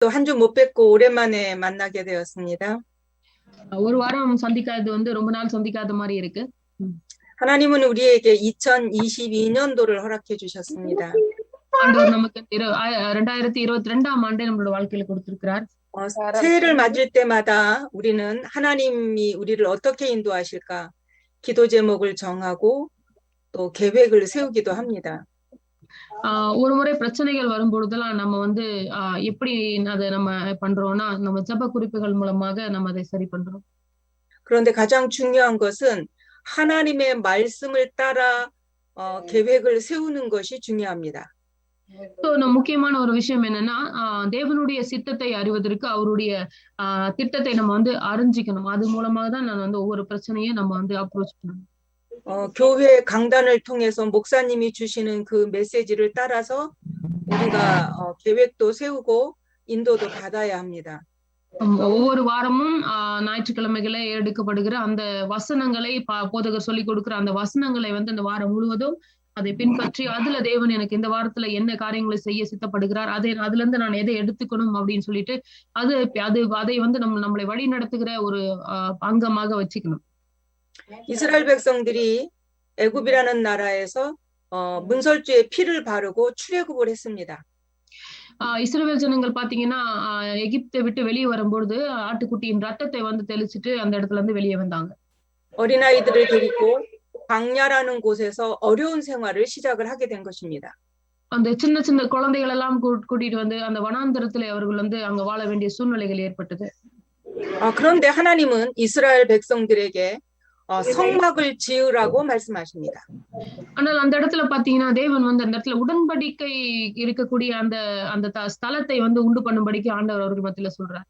또 한 주 못 뵙고 오랜만에 만나게 되었습니다. ஒரு வாரம் சந்திக்காதது வந்து ரொம்ப நாள் சந்திக்காத மாதிரி இருக்கு. 하나님은 우리에게 2022년도를 허락해 주셨습니다. ஆண்டவர் நமக்கு 2022ஆம் ஆண்டை நம்மளோட வாழ்க்கையில கொடுத்திருக்கிறார். 새해를 맞을 때마다 우리는 하나님이 우리를 어떻게 인도하실까 기도 제목을 정하고 또 계획을 세우기도 합니다. ஒரு முறை பிரச்சனைகள் வரும்பொழுதெல்லாம் நம்ம வந்து எப்படி அதை நம்ம பண்றோம்னா நம்ம ஜெப குறிப்புகள் மூலமாக நம்ம அதை சரி பண்றோம். 그런데 가장 중요한 것은 하나님의 말씀을 따라 계획을 세우는 것이 중요합니다. முக்கியமான ஒரு விஷயம் என்னன்னா தேவனுடைய சித்தத்தை அறிவதற்கு அவருடைய திட்டத்தை நம்ம வந்து அறிஞ்சிக்கணும். அது மூலமாக தான் நான் வந்து ஒவ்வொரு பிரச்சனையும் நம்ம வந்து அப்ரோச் பண்ணணும். 교회 강단을 통해서 목사님이 주시는 그 메시지를 따라서 우리가 계획도 세우고 인도도 받아야 합니다. ஒவ்வொரு வாரமும் ஞாயிற்றுக்கிழமைகளை எடுக்கப்படுகிற அந்த வசனங்களை போதகர் சொல்லிக் கொடுக்கிற அந்த வசனங்களை வந்து இந்த வாரம் முழுவதும் அதை பின்பற்றி அதுல தேவன் எனக்கு இந்த வாரத்துல என்ன காரியங்களை செய்ய சித்தப்படுகிறார் அதுல இருந்து நான் எதை எடுத்துக்கணும் அப்படின்னு சொல்லிட்டு அதை வந்து நம்மளை வழி நடத்துகிற ஒரு அங்கமாக வச்சுக்கணும். 이스라엘 백성들이 애굽이라는 나라에서 문설주에 피를 바르고 출애굽을 했습니다. இஸ்ரவேல் ஜனங்கள் பாத்தீங்கன்னா எகிப்தை விட்டு வெளியே வரும்பொழுது ஆட்டுக்குட்டியின் ரத்தத்தை வந்து தெளிச்சிட்டு அந்த இடத்துல இருந்து வெளியே வந்தாங்க. 어린아이들을 데리고 광야라는 곳에서 어려운 생활을 시작을 하게 된 것입니다. அந்த சின்ன சின்ன குழந்தைகள் எல்லாம் கூட்டிட்டு வந்து அந்த வனாந்தரத்திலே அவர்கள் வந்து அங்க வாழ வேண்டிய சூழ்நிலைகள் ஏற்பட்டது. 그런데 하나님은 이스라엘 백성들에게 성막을 지으라고 말씀하십니다. ஆனால் அந்த இடத்துல பாத்தீங்கன்னா தேவன் வந்து அந்த இடத்துல உடன்படிக்கை இருக்கக்கூடிய அந்த ஸ்தலத்தை வந்து உண்டு பண்ணும்படிக்கு ஆண்டவர் அவர்கள் மத்தியில சொல்றார்.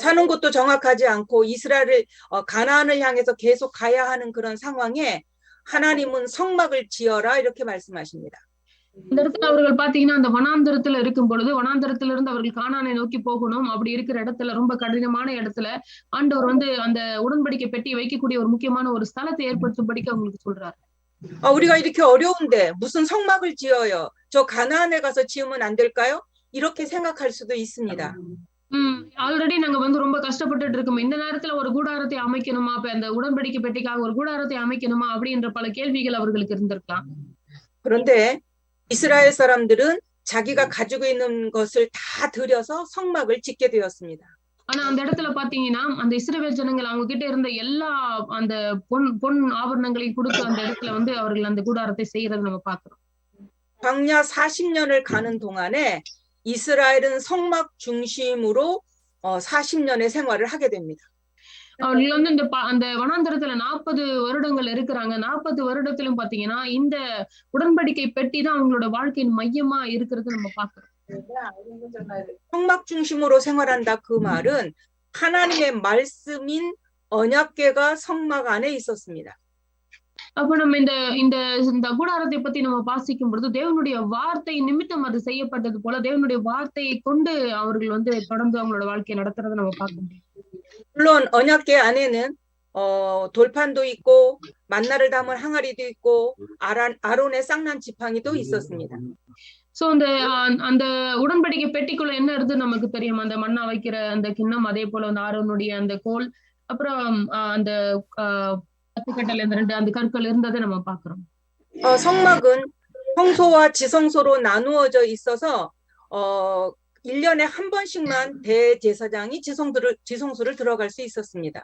사는 곳도 정확하지 않고 이스라엘을 가나안을 향해서 계속 가야 하는 그런 상황에 하나님은 성막을 지어라 이렇게 말씀하십니다. இந்த இடத்துல அவர்கள் பாத்தீங்கன்னா அந்த வனாந்தரத்துல இருக்கும் பொழுது வனாந்தரத்துல இருந்து அவர்கள் கானானை நோக்கி போகணும். அப்படி இருக்கிற இடத்துல ரொம்ப கடினமான இடத்துல ஆண்டவர் வந்து அந்த உடன்படிக்கை பெட்டி வைக்கக்கூடிய ஒரு முக்கியமான ஒரு ஸ்தலத்தை ஏற்படுத்தும்படிக்கு அவங்களுக்கு சொல்றாரு. 우리가 이렇게 어려운데 무슨 성막을 지어요? 저 가나안에 가서 지으면 안 될까요? 이렇게 생각할 수도 있습니다. ஆல்ரெடி நாங்க வந்து ரொம்ப கஷ்டப்பட்டுட்டு இருக்கோம். இந்த நேரத்துல ஒரு கூடாரத்தை அமைக்கணுமா, அப்ப அந்த உடன்படிக்கை பெட்டிக்காக ஒரு கூடாரத்தை அமைக்கணுமா அப்படின்ற பல கேள்விகள் அவர்களுக்கு இருந்திருக்கலாம். 그런데 이스라엘 사람들은 자기가 가지고 있는 것을 다 들여서 성막을 짓게 되었습니다. ஆனா அந்த இடத்துல பாத்தீங்கன்னா அந்த இஸ்ரவேல் ஜனங்கள் அவங்க கிட்ட இருந்த எல்லா அந்த பொன் ஆபரணங்களையும் கொடுத்து அந்த இடத்துல வந்து அவர்கள் அந்த கூடாரத்தை செய்யறதை நம்ம பாக்குறோம். 광야 40년을 가는 동안에 이스라엘은 성막 중심으로 40년의 생활을 하게 됩니다. அவர்கள் வந்து அந்த வனாந்தரத்துல 40 வருடங்கள் இருக்கிறாங்க. 40 வருடத்திலும் பாத்தீங்கன்னா இந்த உடன்படிக்கை பெட்டி தான் அவங்களோட வாழ்க்கையின் மையமா இருக்கிறது நம்ம பாக்குறோம். 성막 중심으로 생활한다 그 말은 하나님의 말씀인 언약궤가 성막 안에 있었습니다. அப்ப நம்ம இந்த கூடாரத்தை பத்தி நம்ம வாசிக்கும் பொழுது தேவனுடைய வார்த்தை நிமித்தம் அது செய்யப்பட்டது போல தேவனுடைய வார்த்தையை கொண்டு அவர்கள் வந்து தொடர்ந்து அவங்களோட வாழ்க்கையை நடத்துறதை நம்ம பார்க்க முடியும். 물론 언약궤 안에는 돌판도 있고 만나를 담을 항아리도 있고 아론의 쌍난 지팡이도 있었습니다. சோ அந்த உடன்படிக்கை பெட்டிக்குள்ள என்ன இருந்து நமக்கு தெரியும். அந்த மண்ணா வைக்கிற அந்த கிண்ணம், அதே போல அந்த ஆரோனுடைய அந்த கோல், அப்புறம் அந்த கட்டுக்கட்டல், இந்த அந்த கற்கள் இருந்ததை நம்ம பாக்குறோம். 성막은 성소와 지성소로 나누어져 있어서 1년에 한 번씩만 대제사장이 지성소를 들어갈 수 있었습니다.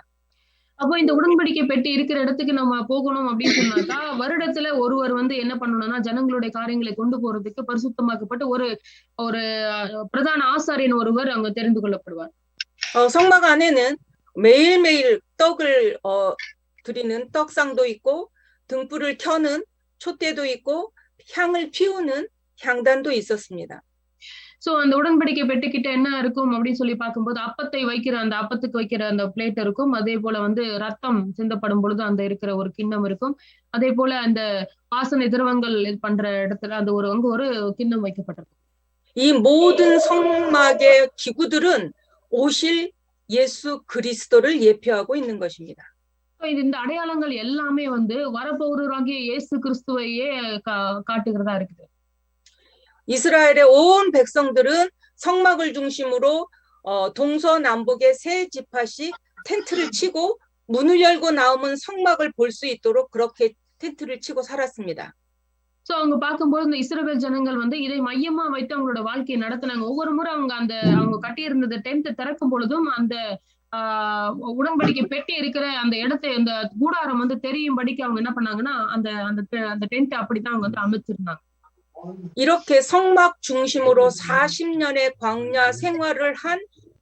அப்போ இந்த உடன்படிக்கை பெட்டி இருக்கிற இடத்துக்கு நம்ம போகணும் அப்படின்னு சொன்னாக்கா வருடத்துல ஒருவர் வந்து என்ன பண்ணணும்னா ஜனங்களுடைய காரியங்களை கொண்டு போறதுக்கு பரிசுத்தமாக்கப்பட்ட ஒரு பிரதான ஆசாரியன் ஒருவர் அங்க தெரிந்து கொள்ளப்படுவார். 성막 안에는 매일매일 떡을 드리는 떡상도 있고 등불을 켜는 촛대도 있고 향을 피우는 향단도 있었습니다. சோ அந்த உடன்படிக்கை பெட்டிக்கிட்ட என்ன இருக்கும் அப்படின்னு சொல்லி பார்க்கும்போது அப்பத்தை வைக்கிற அந்த அப்பத்துக்கு வைக்கிற அந்த பிளேட் இருக்கும். அதே போல வந்து ரத்தம் சிந்தப்படும் பொழுது அந்த இருக்கிற ஒரு கிண்ணம் இருக்கும். அதே போல அந்த வாசனை திரவங்கள் பண்ற இடத்துல அந்த அங்க ஒரு கிண்ணம் வைக்கப்பட்டிருக்கும். 이 모든 성막의 기구들은 오실 예수 그리스도를 예표하고 있는 것입니다. இந்த அடையாளங்கள் எல்லாமே வந்து வரப்போறவராகிய இயேசு கிறிஸ்துவையே காட்டுகிறதா இருக்குது. 이스라엘의 온 백성들은 성막을 중심으로 동서남북에 세 지파씩 텐트를 치고 문을 열고 나오면 성막을 볼 수 있도록 그렇게 텐트를 치고 살았습니다. சோ அவங்க பார்க்கும்போது இந்த இஸ்ரவேல் ஜனங்கள் வந்து இதை மையமா வைத்து அவங்களோட வாழ்க்கையை நடத்தினாங்க. ஒவ்வொரு முறை அவங்க கட்டியிருந்த டென்ட் திறக்கும் பொழுதும் அந்த உடன்படிக்கை பெட்டி இருக்கிற அந்த இடத்தை அந்த கூடாரம் வந்து தெரியும்படிக்கு அவங்க என்ன பண்ணாங்கன்னா அந்த டென்ட் அப்படித்தான் அவங்க வந்து அமைச்சிருந்தாங்க. 이렇게 성막 중심으로 40년의 광야 생활을 한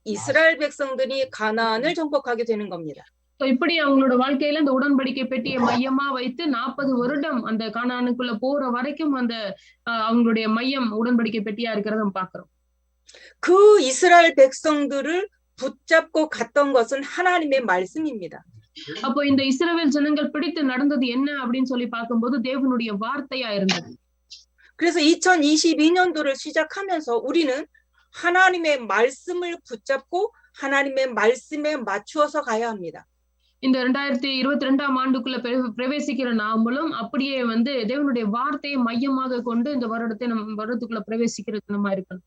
이스라엘 백성들이 가나안을 정복하게 되는 겁니다. இப்படி அவங்களோட வாழ்க்கையில இந்த உடன்படிக்கை பெட்டியை மையமா வைத்து 40 வருடம் அந்த கானானுக்குள்ள போற வரைக்கும் அந்த அவங்களுடைய மையம் உடன்படிக்கை பெட்டியா இருக்கிறத நம்ம பார்க்கிறோம். 그 이스라엘 백성들을 붙잡고 갔던 것은 하나님의 말씀입니다. அப்போ இந்த இஸ்ரவேல் ஜனங்கள் பிடித்து நடந்தது என்ன அப்படின்னு சொல்லி பார்க்கும்போது தேவனுடைய வார்த்தையா இருந்தது. 그래서 2022년도를 시작하면서 우리는 하나님의 말씀을 붙잡고 하나님의 말씀에 맞추어서 가야 합니다. இந்த 2022ஆம் ஆண்டுக்குள்ள பிரவேசிக்கிற நாமளும் அப்படியே வந்து தேவனுடைய வார்த்தையை மையமாக கொண்டு இந்த வருடத்துக்குள்ள பிரவேசிக்கிறது நம்ம இருக்கணும்.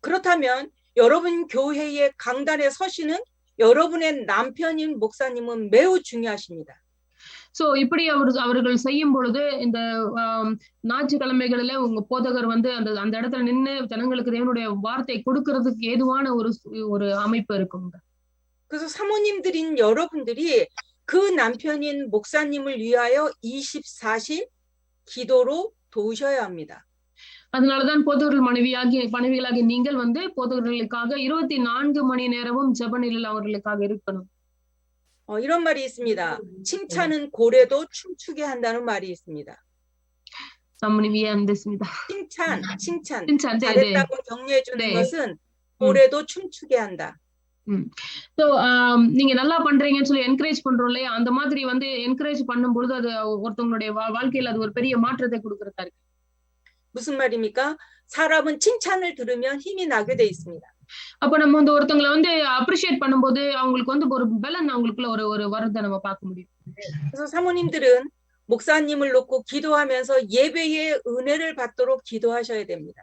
그렇다면 여러분 교회의 강단에 서시는 여러분의 남편인 목사님은 매우 중요하십니다. சோ இப்படி அவர்கள் செய்யும் பொழுது இந்த ஞாயிற்றுக்கிழமைகளில உங்க போதகர் வந்து அந்த இடத்துல நின்று ஜனங்களுக்கு தேவனுடைய வார்த்தை கொடுக்கறதுக்கு ஏதுவான ஒரு அமைப்பு இருக்கும். 그래서 사모님들인 여러분들이 그 남편인 목사님을 위하여 24시 기도로 도우셔야 합니다. அதனாலதான் போதகர்கள் மனைவிகளாகிய நீங்கள் வந்து போதகர்களுக்காக 24 மணி நேரமும் ஜெபநிலையில் அவர்களுக்காக இருக்கணும். 이런 말이 있습니다. 칭찬은 고래도 춤추게 한다는 말이 있습니다. 칭찬. 잘했다고 격려해 주는 것은 고래도 춤추게 한다. சோ நீங்க நல்லா பண்றீங்கன்னு சொல்லி என்கரேஜ் பண்றோம் இல்லையா, அந்த மாதிரி வந்து என்கரேஜ் பண்ணும் பொழுது அது ஒருத்தவங்களுடைய வாழ்க்கையில அது ஒரு பெரிய மாற்றத்தை கொடுக்கறதா இருக்கு. 무슨 말입니까? 사람은 칭찬을 들으면 힘이 나게 돼 있습니다. அப்ப நம்ம வந்து ஒருத்தங்களை வந்து அப்ரிஷியேட் பண்ணும்போது அவங்களுக்கு வந்து ஒரு பலன் அவங்களுக்குள்ள ஒரு வரதை நம்ம பார்க்க முடியும். 그래서 사모님들은 목사님을 놓고 기도하면서 예배의 은혜를 받도록 기도하셔야 됩니다.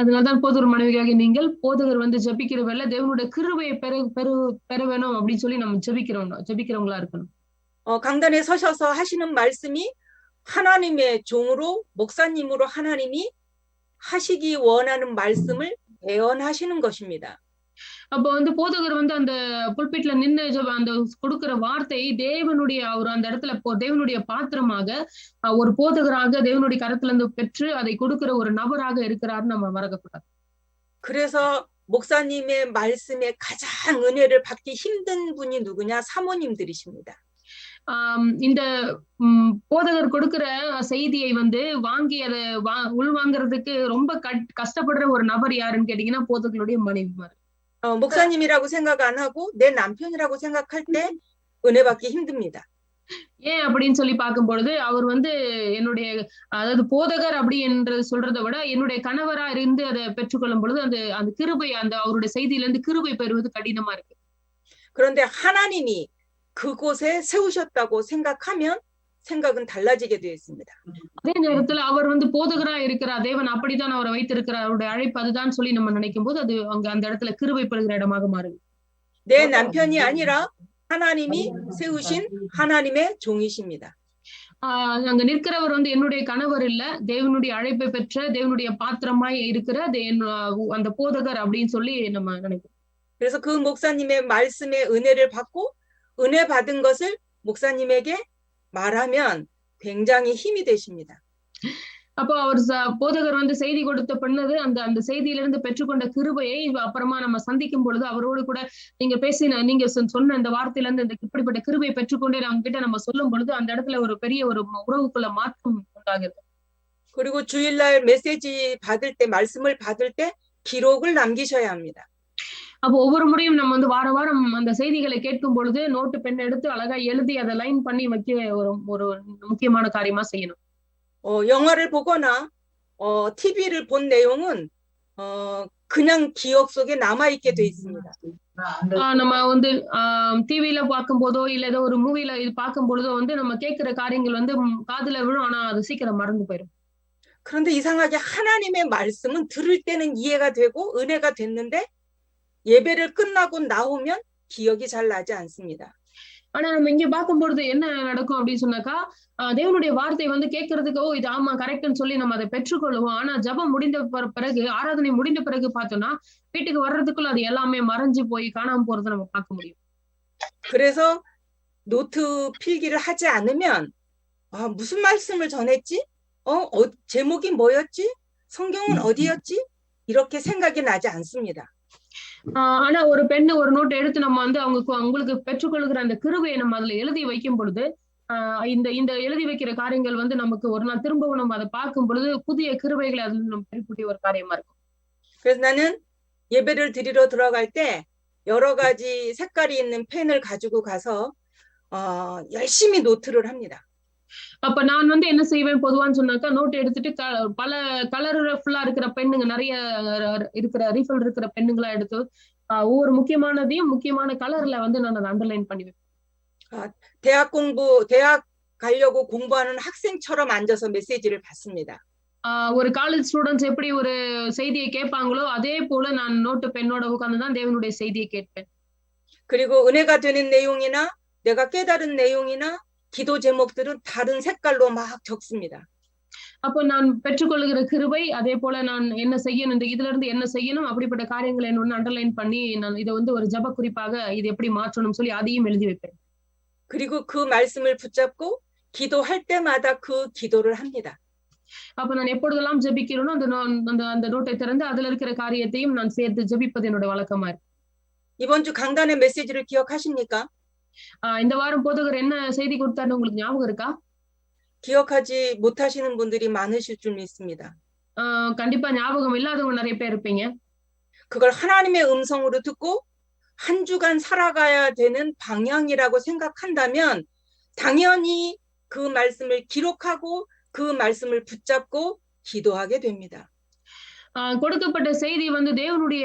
அதனால்தான் போதகர் மனைவியாகிய நீங்கள் போதகர் வந்து ஜெபிக்கிற வேளை தேவனுடைய கிருபையை பெற வேணும் அப்படின்னு சொல்லி நம்ம ஜெபிக்கிறவங்களா இருக்கணும். 강단에 서셔서 하시는 말씀이 하나님의 종으로 목사님으로 하나님이 하시기 원하는 말씀을 예언하시는 것입니다. அப்போ வந்து போதகர் வந்து அந்த புல்பிட்ல நின்று அந்த கொடுக்கிற வார்த்தை தேவனுடைய அந்த இடத்துல தேவனுடைய பாத்திரமாக ஒரு போதகராக தேவனுடைய கரத்துல இருந்து பெற்று அதை கொடுக்கிற ஒரு நபராக இருக்கிறார் நம்ம மறக்கக்கூடாது. 그래서 목사님의 말씀에 가장 은혜를 받기 힘든 분이 누구냐? 사모님들이십니다. இந்த போதகர் கொடுக்கிற செய்தியை வந்து வாங்கி அதை உள்வாங்கிறதுக்கு ரொம்ப கஷ்டப்படுற ஒரு நபர் யாருன்னு கேட்டீங்கன்னா போதகர்களுடைய மனைவிமார். 목사님이라고 생각 안 하고 내 남편이라고 생각할 때 은혜 받기 힘듭니다. ஏன் அப்படின்னு சொல்லி பார்க்கும் பொழுது அவர் வந்து என்னுடைய அதாவது போதகர் அப்படி என்று சொல்றதை விட என்னுடைய கணவரா இருந்து அதை பெற்றுக்கொள்ளும் பொழுது அந்த கிருபை அவருடைய செய்தியில இருந்து கிருபை பெறுவது கடினமா இருக்கு. 그런데 하나님이 그곳에 세우셨다고 생각하면 생각은 달라지게 되어 있습니다. அதே நேரத்துல அவர் வந்து போதகரா இருக்கிறார், தேவன் அப்படித்தான் அவரை வைத்திருக்கிறார், அவருடைய அழைப்பு அதுதான் சொல்லி நம்ம நினைக்கும் போது அது அந்த இடத்துல கிருபை பெறுகிற இடமாக மாறுது. 내 남편이 아니라 하나님이 세우신 하나님의 종이십니다. அங்க நிற்கிறவர் வந்து என்னுடைய கணவர் இல்ல, தேவனுடைய அழைப்பை பெற்ற தேவனுடைய பாத்திரமாய் இருக்கிற அந்த போதகர் அப்படின்னு சொல்லி நம்ம நினைக்கிறோம். 그래서 그 목사님의 말씀의 은혜를 받고 은혜 받은 것을 목사님에게 말하면 굉장히 힘이 되십니다. அப்போ அவர் போதகர் வந்து செய்தி கொடுத்த பண்ணது அந்த செய்தியிலிருந்து பெற்றுக்கொண்ட கிருபையை அப்புறமா நம்ம சந்திக்கும் பொழுது அவரோடு கூட நீங்க சொன்ன இந்த வார்த்தையில இருந்து இந்த இப்படிப்பட்ட கிருபையை பெற்றுக்கொண்டே அவங்க கிட்ட நம்ம சொல்லும் பொழுது அந்த இடத்துல ஒரு பெரிய ஒரு உறவுக்குள்ள மாற்றம் உண்டாகிறது. 그리고 주일날 메시지 받을 때 말씀을 받을 때 기록을 남기셔야 합니다. அப்போ ஒவ்வொரு முறையும் நம்ம வந்து வாரம் அந்த செய்திகளை கேட்கும் பொழுது நோட்டு பென் எடுத்து அழகா எழுதி அதை லைன் பண்ணி வைக்க ஒரு முக்கியமான காரியமா செய்யணும். 영화를 보거나 TV를 본 내용은 그냥 기억 속에 남아 있게 돼 있습니다. நம்ம வந்து டிவில பார்க்கும் போதோ இல்ல ஏதோ ஒரு மூவில இது பார்க்கும் பொழுதோ வந்து நம்ம கேட்கிற காரியங்கள் வந்து காதுல விழும், ஆனா அது சீக்கிரம் மறந்து போயிடும். 그런데 이상하게 하나님의 말씀은 들을 때는 이해가 되고 은혜가 됐는데 예배를 끝나고 나오면 기억이 잘 나지 않습니다. ஆனா நம்ம இங்க பார்க்கும்பொழுது என்ன நடக்கும் அப்படின்னு சொன்னாக்கா தேவனுடைய வார்த்தை வந்து கேட்கறதுக்கு இது ஆமா கரெக்ட்னு சொல்லி நம்ம அதை பெற்றுக்கொள்ளுவோம். ஆனா ஜெபம் முடிந்த பிறகு ஆராதனை முடிந்த பிறகு பார்த்தோம்னா வீட்டுக்கு வர்றதுக்குள்ள அது எல்லாமே மறைஞ்சு போய் காணாம போறதை நம்ம பார்க்க முடியும். 그래서 노트 필기를 하지 않으면 무슨 말씀을 전했지? 제목이 뭐였지? 성경은 어디였지? 이렇게 생각이 나지 않습니다. ஆனா ஒரு பெண்ணு ஒரு நோட் எடுத்து நம்ம வந்து அவங்களுக்கு பெற்றுக்கொள்கிற அந்த கிருபையை நம்ம அதுல எழுதி வைக்கும் பொழுது இந்த இந்த எழுதி வைக்கிற காரியங்கள் வந்து நமக்கு ஒரு நாள் திரும்பவும் நம்ம அதை பார்க்கும் பொழுது புதிய கிருபைகளை அதுல நம்ம பெறக்கூடிய ஒரு காரியமா இருக்கும். 그래서 나는 예배를 드리러 들어갈 때 여러 가지 색깔이 있는 펜을 가지고 가서 열심히 노트를 합니다. அப்ப நான் வந்து என்ன செய்வேன் பொதுவான்னு சொன்னாக்கா நோட் எடுத்துட்டு பல கலர் ஃபுல்லா இருக்கிற பெண்ணுங்க நிறைய இருக்கிற ரீஃபில் இருக்கிற பெண்ணுங்களா எடுத்து ஒவ்வொரு முக்கியமான கலர்ல வந்து நான் அதை அண்டர்லைன் பண்ணி வைப்பேன். 대학 가려고 공부하는 학생처럼 앉아서 메시지를 받습니다. ஒரு காலேஜ் ஸ்டூடெண்ட்ஸ் எப்படி ஒரு செய்தியை கேட்பாங்களோ அதே போல நான் நோட்டு பெண்ணோட உட்கார்ந்து தான் தேவனுடைய செய்தியை கேட்பேன். 그리고 은혜가 되는 내용이나 내가 깨달은 내용이나 기도 제목들은 다른 색깔로 막 적습니다. அப்போ நான் பெற்றுக்கொள்கிற கிருபை அதே போல நான் என்ன செய்யணும் இதுல இருந்து என்ன செய்யணும் அப்படிப்பட்ட காரியங்களை என்ன அண்டர்லைன் பண்ணி நான் இதை வந்து ஒரு ஜெப குறிப்பாக இது எப்படி மாற்றணும் சொல்லி அதையும் எழுதி வைப்பேன். 그리고 그 말씀을 붙잡고 기도할 때마다 그 기도를 합니다. அப்ப நான் எப்பொழுதெல்லாம் ஜெபிக்கிறேனோ அந்த நோட்டை திறந்து அதுல இருக்கிற காரியத்தையும் நான் சேர்த்து ஜெபிப்பது என்னோட வழக்கமா இருக்கு. 이번 주 강단의 메시지를 기억하십니까? இந்த வாரம் போதகர் என்ன செய்தி கொடுத்தாருன்னு உங்களுக்கு ஞாபகம் இருக்கா? 기억하지 못하시는 분들이 많으실 줄 믿습니다. கண்டிப்பா ஞாபகம் இல்லாதவங்க நிறைய பேர் இருப்பீங்க. 그걸 하나님의 음성으로 듣고 한 주간 살아가야 되는 방향이라고 생각한다면 당연히 그 말씀을 기록하고 그 말씀을 붙잡고 기도하게 됩니다. கொடுக்கப்பட்ட செய்தி வந்து தேவனுடைய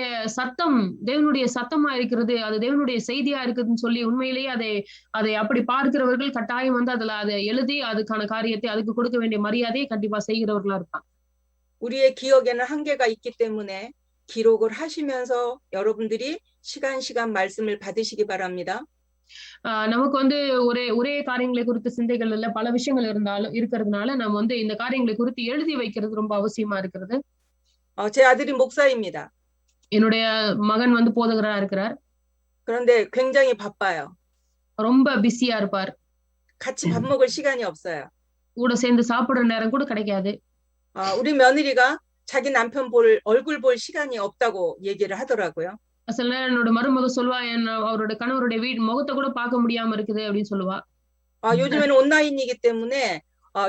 சத்தமா இருக்கிறது அது தேவனுடைய செய்தியா இருக்குதுன்னு சொல்லி உண்மையிலேயே அதை அப்படி பார்க்கிறவர்கள் கட்டாயம் வந்து அதுல அதை எழுதி அதுக்கான காரியத்தை அதுக்கு கொடுக்க வேண்டிய மரியாதையை கண்டிப்பா செய்கிறவர்களா இருப்பாங்க. 우리의 기억에는 한계가 있기 때문에 기록을 하시면서 여러분들이 시간 말씀을 받으시기 바랍니다. நமக்கு வந்து ஒரே காரியங்களை குறித்த சிந்தைகள் இல்ல பல விஷயங்கள் இருக்கிறதுனால நம்ம வந்து இந்த காரியங்களை குறித்து எழுதி வைக்கிறது ரொம்ப அவசியமா இருக்கிறது. 제 아들이 목사입니다. என்னுடைய மகன் வந்து போதகரா இருக்கிறார். 그런데 굉장히 바빠요. ரொம்ப பிஸியா இருப்பார். 같이 밥 먹을 시간이 없어요. கூட சேர்ந்து சாப்பிடுற நேரம் கூட கிடைக்காது. 우리 며느리가 자기 남편 얼굴 볼 시간이 없다고 얘기를 하더라고요. சில நேரம் என்னோட மருமக சொல்வா அவரோட கணவருடைய முகத்தை கூட பார்க்க முடியாம இருக்குது அப்படின்னு சொல்லுவா. 요즘에는 온라인이기 때문에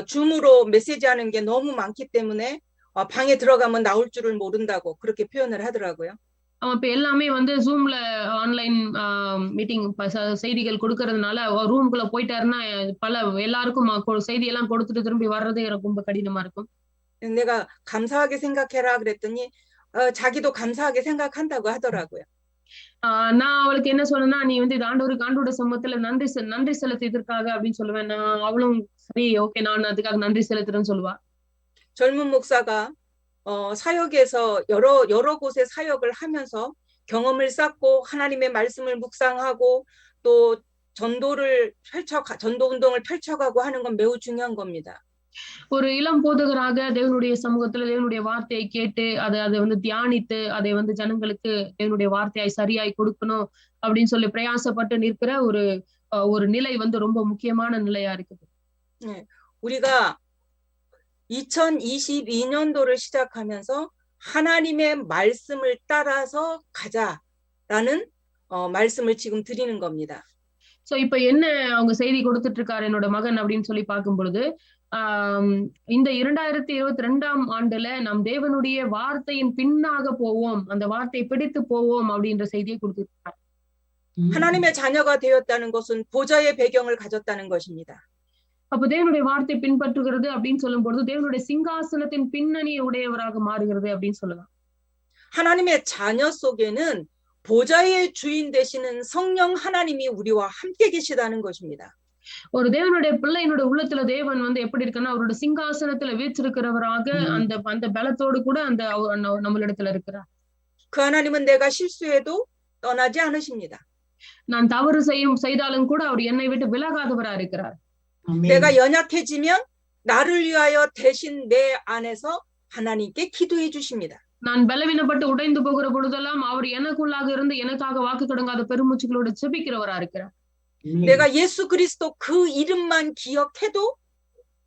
줌으로 메시지하는 게 너무 많기 때문에 방에 들어가면 나올 줄을 모른다고 그렇게 표현을 하더라고요. இப்ப எல்லாமே வந்து ஜூம்ல ஆன்லைன் மீட்டிங் செய்திகள் கொடுக்கறதுனால ரூம்குள்ள போயிட்டாருன்னா எல்லாருக்கும் செய்தியெல்லாம் கொடுத்துட்டு திரும்பி வர்றது ரொம்ப கடினமா இருக்கும். 내가 감사하게 생각해라 그랬더니 자기도 감사하게 생각한다고 하더라고요. நான் அவளுக்கு என்ன சொன்னேன்னா நீ வந்து இது ஆண்டோட சமூகத்துல நன்றி செலுத்தியதற்காக அப்படின்னு சொல்லுவேன். அவளும் சரி ஓகே நான் அதுக்காக நன்றி செலுத்துறேன்னு சொல்லுவா. 젊은 목사가 사역에서 여러 곳에 사역을 하면서 경험을 쌓고 하나님의 말씀을 묵상하고 또 전도 운동을 펼쳐가고 하는 건 매우 중요한 겁니다. ஒரு இளம் போதகராக தேவனுடைய சமூகத்துல தேவனுடைய வார்த்தையை கேட்டு அதை வந்து தியானித்து அதை வந்து ஜனங்களுக்கு தேவனுடைய வார்த்தையை சரியாய் கொடுக்கணும் அப்படின்னு சொல்லி பிரயாசப்பட்டு நிற்கிற ஒரு நிலை வந்து ரொம்ப முக்கியமான நிலையா இருக்குது. 우리가 2022년도를 시작하면서 하나님의 말씀을 따라서 가자라는 말씀을 지금 드리는 겁니다. சோ இப்ப என்ன அவங்க செய்தி கொடுத்துட்டு இருக்காரு என்னோட மகன் அப்படின்னு சொல்லி பார்க்கும் பொழுது இந்த 2022ஆம் ஆண்டுல நாம் தேவனுடைய வார்த்தையின் பின்னாக போவோம் அந்த வார்த்தையை பிடித்து போவோம் அப்படின்ற செய்தியை கொடுத்துருக்காரு. 하나님의 자녀가 되었다는 것은 보좌의 배경을 가졌다는 것입니다. அப்ப தேவனுடைய வார்த்தை பின்பற்றுகிறது அப்படின்னு சொல்லும் பொழுது தேவனுடைய சிங்காசனத்தின் பின்னணி உடையவராக மாறுகிறது அப்படின்னு சொல்லலாம். 하나님의 자녀 속에는 보좌의 주인 되시는 성령 하나님이 우리와 함께 계시다는 것입니다. ஒரு தேவனுடைய பிள்ளையினுடைய உள்ளத்துல தேவன் வந்து எப்படி இருக்குன்னா அவரோட சிங்காசனத்துல வீற்றிருக்கிறவராக அந்த அந்த பலத்தோடு கூட அந்த நம்மளிடத்துல இருக்கிறார். 그 하나님은 내가 실수해도 떠나지 않으십니다. நான் தவறு செய்தாலும் கூட அவர் என்னை விட்டு விலகாதவரா இருக்கிறார். 내가 연약해지면 나를 위하여 대신 내 안에서 하나님께 기도해 주십니다. நான் பலவீனப்பட்டு உடைந்து போகிற பொழுதெல்லாம் அவர் எனக்குள்ளாக இருந்து எனக்காக வாக்கு கடங்காத பெருமூச்சுகளோடு ஜெபிக்கிறவரா இருக்கிறார். 내가 예수 그리스도 그 이름만 기억해도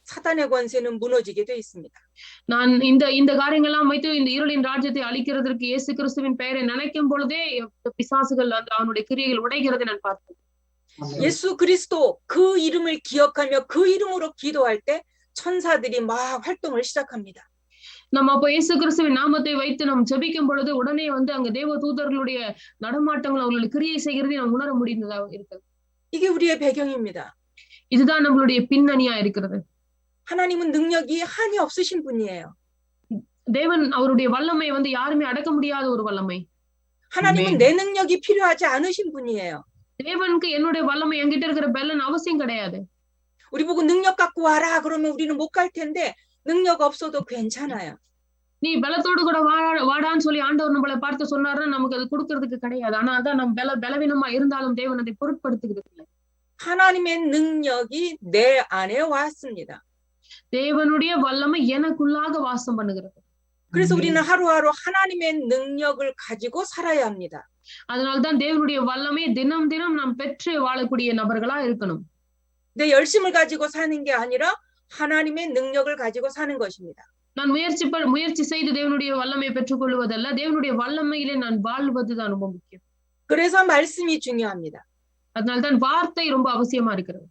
사단의 권세는 무너지게 돼 있습니다. நான் இந்த காரியங்கள்லாம் வைத்து இந்த இருளின் ராஜ்யத்தை அழிக்கிறதற்கு இயேசு கிறிஸ்துவின் பெயரை நினைக்கும் பொழுதே பிசாசுகள் அவனுடைய கிரியைகள் உடைகிறதை நான் பார்த்தேன். 예수 그리스도 그 이름을 기억하며 그 이름으로 기도할 때 천사들이 막 활동을 시작합니다. நம்ம அப்ப இயேசு கிறிஸ்துவின் நாமத்தை வைத்து நாம் ஜெபிக்கும் பொழுது உடனே வந்து அங்க தேவ தூதர்களுடைய நடமாட்டங்கள் அவர்களுடைய கிரியை செய்கிறதை நாம் உணர முடிந்ததா இருக்கு. 이게 우리의 배경입니다. இதுதான் நம்மளுடைய பின்னணியா இருக்கிறது. 하나님은 능력이 한이 없으신 분이에요. தேவன் அவருடைய வல்லமை வந்து யாருமே அடக்க முடியாத ஒரு வல்லமை. 하나님은 내 능력이 필요하지 않으신 분이에요. தேவனுக்கு என்னுடைய வல்லமை என்கிட்ட இருக்கிற பலன் அவசியம் கிடையாது. 우리 보고 능력 갖고 와라 그러면 우리는 못 갈 텐데 능력 없어도 괜찮아요. நீ பலத்தோடு கூட வாடான்னு சொல்லி ஆண்டவர் நம்மளை பார்த்து சொன்னாருன்னா நமக்கு அது கொடுக்கறதுக்கு கிடையாது. ஆனா அதான் நம்ம பலவீனமா இருந்தாலும் தேவன் அதை பொருட்படுத்துகிறது இல்லை. 하나님의 능력이 내 안에 왔습니다. தேவனுடைய வல்லமை எனக்குள்ளாக வாசம் பண்ணுகிறது. 그래서 우리는 하루하루 하나님의 능력을 가지고 살아야 합니다. அதனால்தான் தேவனுடைய வல்லமை தினம் தினம் நாம் பெற்று வாழக்கூடிய நபர்களா இருக்கணும். 내 열심을 가지고 사는 게 아니라 하나님의 능력을 가지고 사는 것입니다. நான் முயற்சி செய்து தேவனுடைய வல்லமையை பெற்றுக் கொள்வதல்ல, தேவனுடைய வல்லமையிலே நான் வாழ்வதுதான் ரொம்ப முக்கியம். 그래서 말씀이 중요합니다. அதனால்தான் வார்த்தை ரொம்ப அவசியமா இருக்கிறது.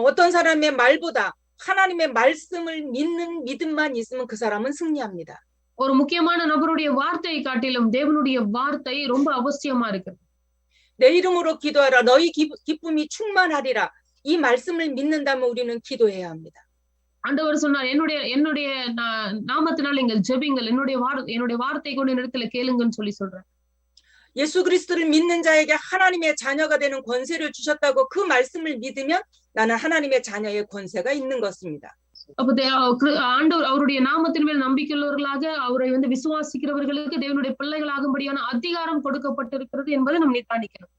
어떤 사람의 말보다 하나님의 말씀을 믿는 믿음만 있으면 그 사람은 승리합니다. ஒரு முக்கியமான நபருடைய வார்த்தையை காட்டிலும் தேவனுடைய வார்த்தை ரொம்ப அவசியமா இருக்கு. 내 이름으로 기도하라 너희 기쁨이 충만하리라. 이 말씀을 믿는다면 우리는 기도해야 합니다. ஆண்டவர் சொன்னார் என்னுடைய நாமத்தினால் நீங்கள் ஜெபிங்கள், என்னுடைய வார்த்தை கொண்டு இடத்துல கேளுங்கன்னு சொல்லி சொல்றார். 예수 그리스도를 믿는 자에게 하나님의 자녀가 되는 권세를 주셨다고 그 말씀을 믿으면 나는 하나님의 자녀의 권세가 있는 것입니다. அப்ப ஆண்டவர் அவருடைய நாமத்தின் மேல் நம்பிக்கையுள்ளவர்களாக அவரை வந்து விசுவாசிக்கிறவர்களுக்கு தேவனுடைய பிள்ளைகளாகும்படியான அதிகாரம் கொடுக்கப்பட்டிருக்கிறது என்பதை நாம் நிதானிக்கணும்.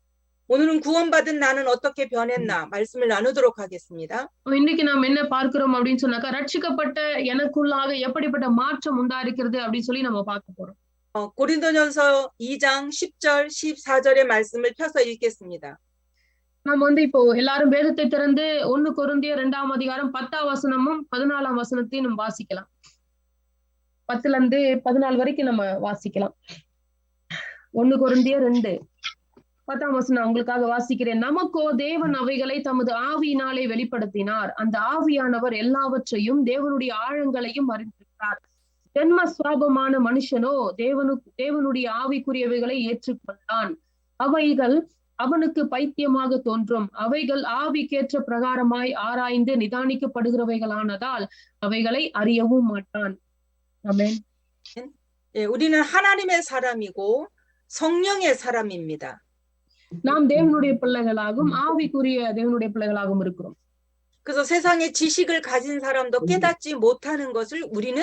오늘은 구원받은 나는 어떻게 변했나 말씀을 나누도록 하겠습니다. இன்னைக்கு நாம் என்ன பார்க்கிறோம் அப்படின்னு சொன்னாக்கா ரட்சிக்கப்பட்ட எனக்குள்ளாக எப்படிப்பட்ட மாற்றம் உண்டாயிருக்கிறது அப்படின்னு சொல்லி நம்ம பார்க்க போறோம். 고린도전서 2장 10절 14절의 말씀을 펴서 읽겠습니다. நம்ம வந்து இப்போ எல்லாரும் வேதத்தை திறந்து 1 கொரிந்தியர் 2ஆம் அதிகாரம் 10ஆம் வசனமும் 14ஆம் வசனத்தையும் நம்ம வாசிக்கலாம். 10ல இருந்து 14 வரைக்கும் நம்ம வாசிக்கலாம். 1 கொரிந்தியர் 2 10ஆம் வசனம் உங்களுக்காக வாசிக்கிறேன். நமக்கோ தேவன் அவைகளை தமது ஆவியினாலே வெளிப்படுத்தினார். அந்த ஆவியானவர் எல்லாவற்றையும் தேவனுடைய ஆழங்களையும் அறிந்திருக்கிறார். ஜென்ம சுவாபமான மனுஷனோ தேவனுடைய ஆவிக்குரியவைகளை ஏற்றுக்கொண்டான். அவைகள் அவனுக்கு பைத்தியமாக தோன்றும். அவைகள் ஆவிக்கேற்ற பிரகாரமாய் ஆராய்ந்து நிதானிக்கப்படுகிறவைகளானதால் அவைகளை அறியவும் மாட்டான். ஆமென். 예, 우리는 하나님의 사람이고 성령의 사람입니다. நாம் தேவனுடைய பிள்ளைகளாகவும் ஆவிக்குரிய தேவனுடைய பிள்ளைகளாகவும் இருக்கிறோம். 그래서 세상의 지식을 가진 사람도 깨닫지 못하는 것을 우리는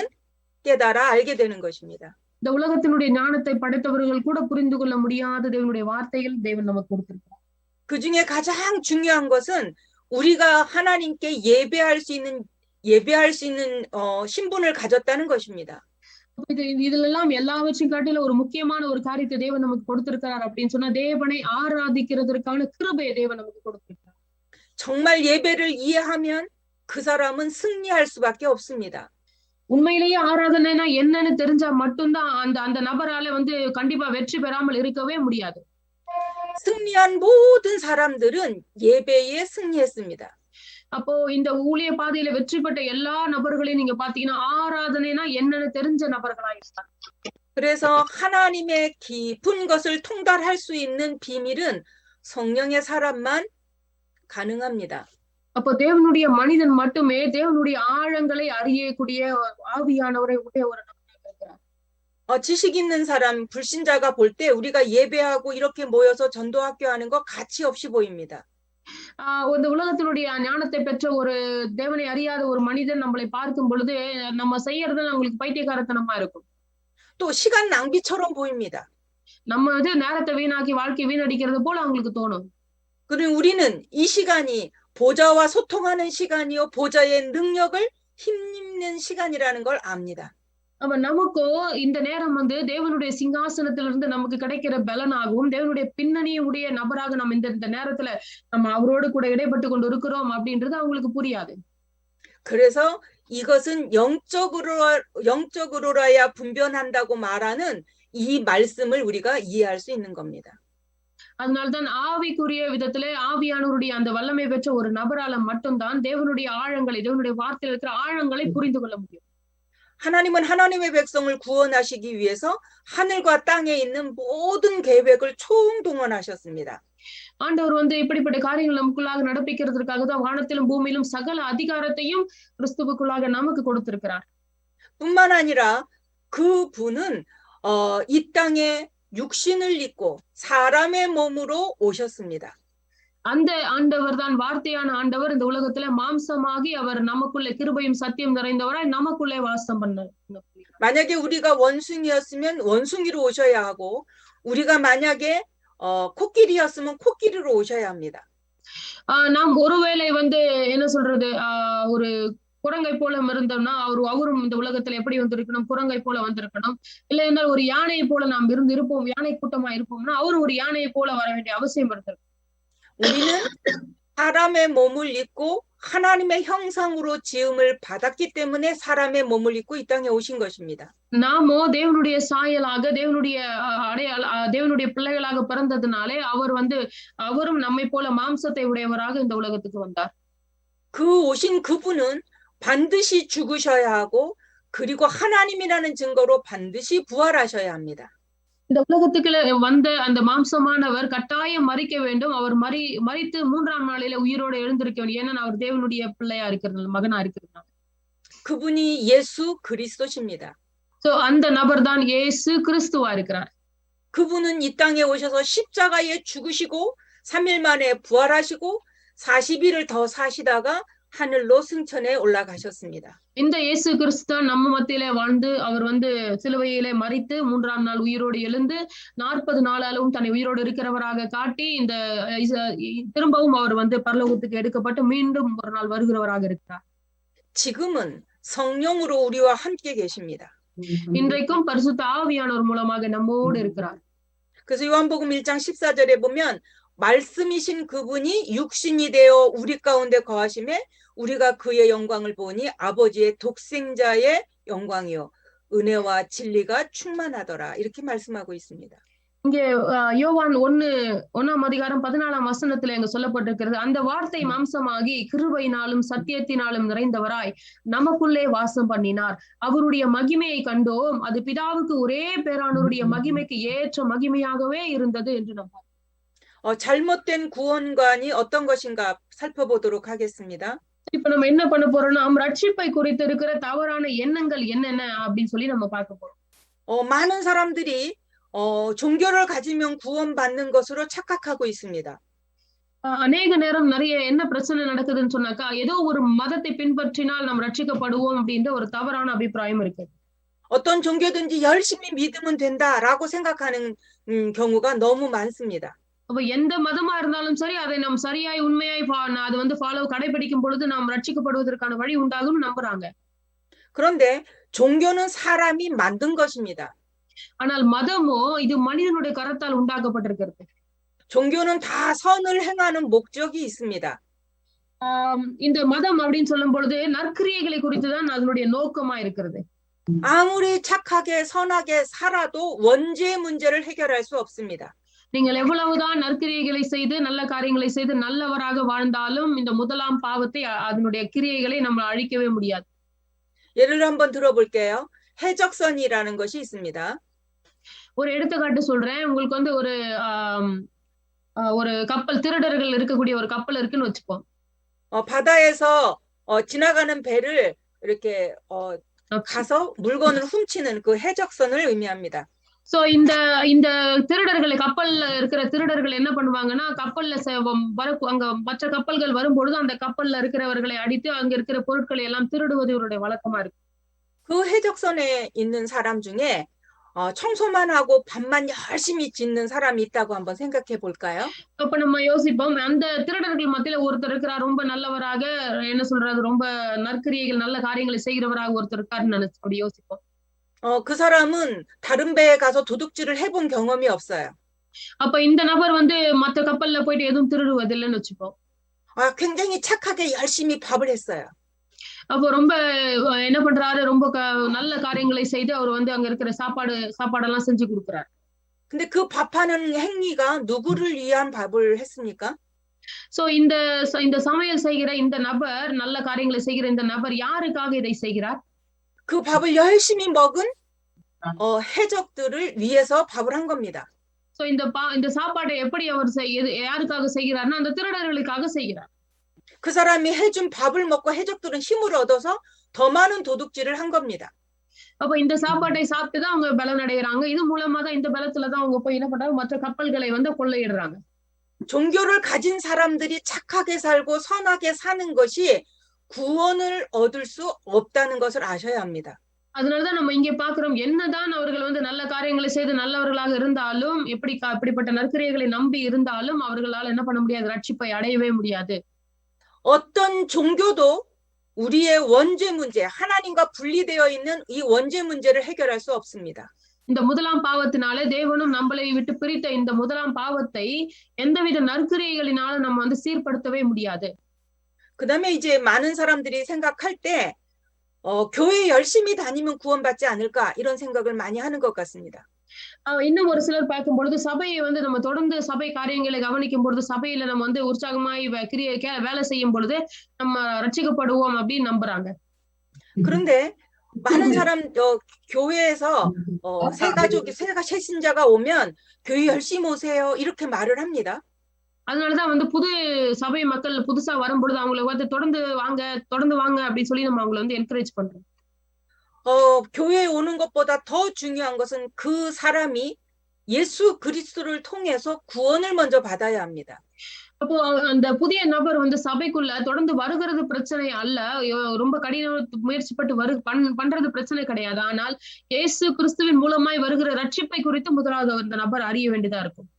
깨달아 알게 되는 것입니다. இந்த உலகத்தினுடைய ஞானத்தை படைத்தவர்கள் கூட புரிந்து கொள்ள முடியாத தேவனுடைய வார்த்தைகள் தேவன் நமக்கு கொடுத்திருக்கிறார். 그 중에 가장 중요한 것은 우리가 하나님께 예배할 수 있는 신분을 가졌다는 것입니다. இதெல்லாம் எல்லாவற்றையும் காட்டில ஒரு முக்கியமான ஒரு காரியத்தை தேவன் நமக்கு கொடுத்திருக்கிறார் அப்படின்னு சொன்னா தேவனை ஆராதிக்கிறதற்கான கிருபையை தேவன் நமக்கு கொடுத்திருக்கிறார். 정말 예배를 이해하면 그 사람은 승리할 수밖에 없습니다. உண்மையிலேயே ஆராதனைனா என்னன்னு தெரிஞ்சா மட்டும்தான் அந்த நபரால வந்து கண்டிப்பா வெற்றி பெறாமல் இருக்கவே முடியாது. 승리한 모든 사람들은 예배에 승리했습니다. அப்போ இந்த ஊழிய பாதையில வெற்றி பெற்ற எல்லா நபர்களையும் நீங்க பாத்தீங்கன்னா ஆராதனைனா என்னன்னு தெரிஞ்ச நபர்களா இருந்தாங்க. 그래서 하나님의 깊은 것을 통달할 수 있는 비밀은 성령의 사람만 가능합니다. அப்போ தேவனுடைய மனிதன் மட்டுமே தேவனுடைய ஆழங்களை அறியக்கூடிய ஆவியானவரை உடைய ஒரு நபராக இருக்கிறார். 지식 있는 사람 불신자가 볼 때 우리가 예배하고 이렇게 모여서 전도학교 하는 거 가치 없이 보입니다. இந்த உலகத்தினுடைய ஞானத்தை பெற்ற ஒரு தேவனை அறியாத ஒரு மனிதன் நம்மளை பார்க்கும் பொழுது நம்ம செய்யறது அவங்களுக்கு பைத்தியக்காரத்தனமா இருக்கும். 또 시간 낭비처럼 보입니다. நம்ம வந்து நேரத்தை வீணாக்கி வாழ்க்கையை வீணடிக்கிறது போல அவங்களுக்கு தோணும். 그리고 우리는 이 시간이 보좌와 소통하는 시간이요 보좌의 능력을 힘입는 시간이라는 걸 압니다. அப்ப நமக்கோ இந்த நேரம் வந்து தேவனுடைய சிங்காசனத்திலிருந்து நமக்கு கிடைக்கிற பலனாகவும் தேவனுடைய பின்னணியுடைய நபராக நம்ம இந்த நேரத்துல நம்ம அவரோடு கூட இடைப்பட்டு கொண்டு இருக்கிறோம் அப்படின்றது அவங்களுக்கு புரியாது. 그래서 이것은 영적으로라야 분별한다고 말하는 이 말씀을 우리가 이해할 수 있는 겁니다. அதனால்தான் ஆவிக்குரிய விதத்திலே ஆவியானவருடைய அந்த வல்லமை பெற்ற ஒரு நபரால மட்டும்தான் தேவனுடைய ஆழங்களை தேவனுடைய வார்த்தையில் இருக்கிற ஆழங்களை புரிந்து கொள்ள முடியும். 하나님은 하나님의 백성을 구원하시기 위해서 하늘과 땅에 있는 모든 계획을 총동원하셨습니다. ஆண்டவர் வந்து இப்படிப்பட்ட காரியங்கள் நமக்குள்ளாக நடப்பிக்கிறதுக்காக தான் வானத்திலும் பூமியிலும் சகல அதிகாரத்தையும் கிறிஸ்துவுக்குள்ளாக நமக்கு கொடுத்திருக்கிறார். 뿐만 아니라 그분은 이 땅에 육신을 입고 사람의 몸으로 오셨습니다. அந்த ஆண்டவர் தான் வார்த்தையான ஆண்டவர் இந்த உலகத்துல மாம்சமாகி அவர் நமக்குள்ளே கிருபையும் சத்தியம் நிறைந்தவராய் நமக்குள்ளே வாசம் பண்ணார். 만약에 우리가 원숭이였으면 원숭이로 오셔야 하고 우리가 만약에 코끼리였으면 코끼리로 오셔야 합니다. நாம் ஒருவேளை வந்து என்ன சொல்றது ஒரு குரங்கை போல இருந்தோம்னா அவரும் இந்த உலகத்துல எப்படி வந்திருக்கணும், குரங்கை போல வந்திருக்கணும். இல்ல என்றால் ஒரு யானையை போல நாம் இருப்போம், யானை கூட்டமா இருப்போம்னா அவரும் ஒரு யானையை போல வர வேண்டிய அவசியம் இருந்திருக்கு. 우리는 사람의 몸을 입고 하나님의 형상으로 지음을 받았기 때문에 사람의 몸을 입고 이 땅에 오신 것입니다. நாமோ தேவனுடைய சாயலாக தேவனுடைய பிள்ளைகளாக பிறந்ததுனாலே அவரும் நம்மை போல மாம்சத்தை உடையவராக இந்த உலகத்துக்கு வந்தார். 그 오신 그분은 반드시 죽으셔야 하고 그리고 하나님이라는 증거로 반드시 부활하셔야 합니다. இந்த உலகத்துக்கு வந்த அந்த மாம்சமானவர் கட்டாயம் மரிக்க வேண்டும். அவர் மரித்து 3ஆம் நாளில உயிரோடு எழுந்திருக்க வேண்டும். ஏன்னா அவர் தேவனுடைய பிள்ளையா இருக்கிறது, மகனா இருக்கிறது. 그분이 예수 그리스도십니다. சோ அந்த நபர் தான் இயேசு கிறிஸ்துவா இருக்கிறார். 그분은 이 땅에 오셔서 십자가에 죽으시고 3일 만에 부활하시고 40일을 더 사시다가 하늘로 승천해 올라가셨습니다. இந்த இயேசு கிறிஸ்து நம்ம மத்தியிலே வாழ்ந்து அவர் சிலுவையிலே மரித்து 3ஆம் நாள் உயிரோடு எழுந்து 40 நாளாலும் தன்னை உயிரோடு இருக்கிறவராக காட்டி இந்த திரும்பவும் அவர் பரலோகத்துக்கு எடுக்கப்பட்டு மீண்டும் ஒரு நாள் வருகிறவராக இருக்கிறார். 지금은 성령으로 우리와 함께 계십니다. இன்றைக்கும் பரிசுத்த ஆவியானவர் மூலமாக நம்மோடு இருக்கிறார். 그래서 요한복음 1장 14절에 보면 말씀이신 그분이 육신이 되어 우리 가운데 거하심에 우리가 그의 영광을 보니 아버지의 독생자의 영광이요 은혜와 진리가 충만하더라 이렇게 말씀하고 있습니다. இங்கே யோவான் 1ஆம் அதிகாரம் 14ஆம் வசனத்துல எங்க சொல்லப்பட்டிருக்கிறது, அந்த வார்த்தை மாம்சமாகி கிருபையினாலும் சத்தியத்தினாலும் நிறைந்தவராய் நமக்குள்ளே வாசம் பண்ணினார். அவருடைய மகிமையை கண்டோம், அது பிதாவுக்கு ஒரே பேரானவருடைய மகிமைக்கு ஏற்ற மகிமையாகவே இருந்தது என்று நாம் 잘못된 구원관이 어떤 것인가 살펴보도록 하겠습니다. இப்ப நம்ம என்ன பண்ண போறோம்னா ரட்சிப்பை குறித்து இருக்கிற தவறான எண்ணங்கள் என்னென்ன அப்படின்னு சொல்லி நம்ம பார்க்க போறோம். 많은 사람들이 종교를 가지면 구원받는 것으로 착각하고 있습니다. அநேக நேரம் நிறைய என்ன பிரச்சனை நடக்குதுன்னு சொன்னாக்கா ஏதோ ஒரு மதத்தை பின்பற்றினால் நாம் ரட்சிக்கப்படுவோம் அப்படின்ற ஒரு தவறான அபிப்பிராயம் இருக்கு. 어떤 종교든지 열심히 믿으면 된다라고 생각하는 경우가 너무 많습니다. அப்ப எந்த மதமா இருந்தாலும் சரி அதை நாம் சரியாய் உண்மையாய் அது ஃபாலோ கடைபிடிக்கும் பொழுது நாம் ரட்சிக்கப்படுவதற்கான வழி உண்டாகும் நம்புறாங்க. 그런데 종교는 사람이 만든 것입니다. ஆனால் மதமோ இது மனிதனுடைய கரத்தால் உண்டாக்கப்பட்டிருக்கிறது. 종교는 다 선을 행하는 목적이 있습니다. இந்த மதம் அப்படின்னு சொல்லும் பொழுது நற்கிரியைகளை குறித்து தான் அதனுடைய நோக்கமா இருக்கிறது. 아무리 착하게 선하게 살아도 원죄의 문제를 해결할 수 없습니다. நீங்கள் எவ்வளவுதான் நற்கிரியைகளை செய்து நல்ல காரியங்களை செய்து நல்லவராக வாழ்ந்தாலும் இந்த முதலாம் பாவத்தை அதனுடைய கிரியைகளை நம்ம அழிக்கவே முடியாது. 예를 한번 들어볼게요. 해적선이라는 것이 있습니다. ஒரு எடுத்துக்காட்டு சொல்றேன். உங்களுக்கு ஒரு கப்பல், திருடர்கள் இருக்கக்கூடிய ஒரு கப்பல் இருக்குன்னு வச்சுப்போம். 바다에서 지나가는 배를 이렇게 가서 물건을 훔치는 그 해적선을 의미합니다. சோ இந்த திருடர்கள் கப்பல்ல இருக்கிற திருடர்கள் என்ன பண்ணுவாங்கன்னா கப்பல்ல அங்க மற்ற கப்பல்கள் வரும்பொழுது அந்த கப்பல்ல இருக்கிறவர்களை அடித்து அங்க இருக்கிற பொருட்களை எல்லாம் திருடுவது இவருடைய வழக்கமா இருக்கு. 그 해적선에 있는 사람 중에 청소만 하고 밥만 열심히 짓는 사람이 있다고 한번 생각해 볼까요? அப்ப நம்ம யோசிப்போம் அந்த திருடர்கள் மத்தியில ஒருத்தர் இருக்கிறார் ரொம்ப நல்லவராக என்ன சொல்றது ரொம்ப நற்கிரியைகள் நல்ல காரியங்களை செய்கிறவராக ஒருத்தர் இருக்காருன்னு நினைச்சு அப்படி யோசிப்போம். 그 사람은 다른 배에 가서 도둑질을 해본 경험이 없어요. அப்ப இந்த நபர் வந்து மத்த கப்பல்ல போயிட்டு எதுவும் திருடுவது இல்லைன்னு வச்சுப்போம். 굉장히 착하게 열심히 밥을 했어요. அப்போ ரொம்ப என்ன பண்றாரு ரொம்ப நல்ல காரியங்களை செய்து அவர் வந்து அங்க இருக்கிற சாப்பாடெல்லாம் செஞ்சு கொடுக்குறாரு. 근데 그 밥하는 행위가 누구를 위한 밥을 했습니까? சோ இந்த சமையல் செய்கிற இந்த நபர் நல்ல காரியங்களை செய்கிற இந்த நபர் யாருக்காக இதை செய்கிறார்? 그 밥을 열심히 먹은 해적들을 위해서 밥을 한 겁니다. சோ இந்த சாப்பாடை எப்படி அவர் யாருக்காக செய்கிறார்னா அந்த திருடர்களுக்காக செய்கிறார். 그 사람이 해준 밥을 먹고 해적들은 힘을 얻어서 더 많은 도둑질을 한 겁니다. அப்ப இந்த சாப்பாட்டை சாப்பிட்டு தான் அவங்க பலன் அடைகிறாங்க. இது மூலமா தான் இந்த பலத்துல தான் அவங்க போய் என்ன பண்றாங்க மற்ற கப்பல்களை வந்து கொள்ளையிடுறாங்க. 종교를 가진 사람들이 착하게 살고 선하게 사는 것이 구원을 얻을 수 없다는 것을 아셔야 합니다. அதனாலதான் நம்ம இங்க பாக்குறோம் என்னதான் அவர்கள் வந்து நல்ல காரியங்களை செய்து நல்லவர்களாக இருந்தாலும் எப்படிப்பட்ட நற்கிரியைகளை நம்பி இருந்தாலும் அவர்களால் என்ன பண்ண முடியாது ரட்சிப்பை அடையவே முடியாது. 어떤 종교도 우리의 원죄 문제, 하나님과 분리되어 있는 이 원죄 문제를 해결할 수 없습니다. இந்த முதலாம் பாவத்தினாலே தேவனும் நம்மளை விட்டு பிரித்த இந்த முதலாம் பாவத்தை எந்தவித நற்கிரியைகளினாலும் நம்ம வந்து சீர்படுத்தவே முடியாது. 그다음에 이제 많은 사람들이 생각할 때 교회 열심히 다니면 구원받지 않을까 이런 생각을 많이 하는 것 같습니다. இன்னும் ஒரு சிலர் பார்க்கும் பொழுது சபையை வந்து நம்ம தொடர்ந்து சபை காரியங்களை கவனிக்கும் பொழுது சபையில நம்ம வந்து உற்சாகமாய் வேலை செய்யும் பொழுது நம்ம ரட்சிக்கப்படுவோம் அப்படின்னு நம்புறாங்க. 그런데 많은 사람 교회에서 새 신자가 오면 교회 열심히 오세요 이렇게 말을 합니다. அதனாலதான் வந்து புது சபை மக்கள் புதுசா வரும்பொழுது அவங்களை வந்து தொடர்ந்து வாங்க அப்படின்னு சொல்லி நம்ம அவங்களை வந்து என்கரேஜ் பண்றோம். 교회에 오는 것보다 더 중요한 것은 그 사람이 예수 그리스도를 통해서 구원을 먼저 받아야 합니다. அப்போ அந்த புதிய நபர் வந்து சபைக்குள்ள தொடர்ந்து வருகிறது பிரச்சனை அல்ல, ரொம்ப கடின முயற்சிப்பட்டு பண்றது பிரச்சனை கிடையாது. ஆனால் இயேசு கிறிஸ்துவின் மூலமாய் வருகிற ரட்சிப்பை குறித்து முதலாவது அந்த நபர் அறிய வேண்டியதா இருக்கும்.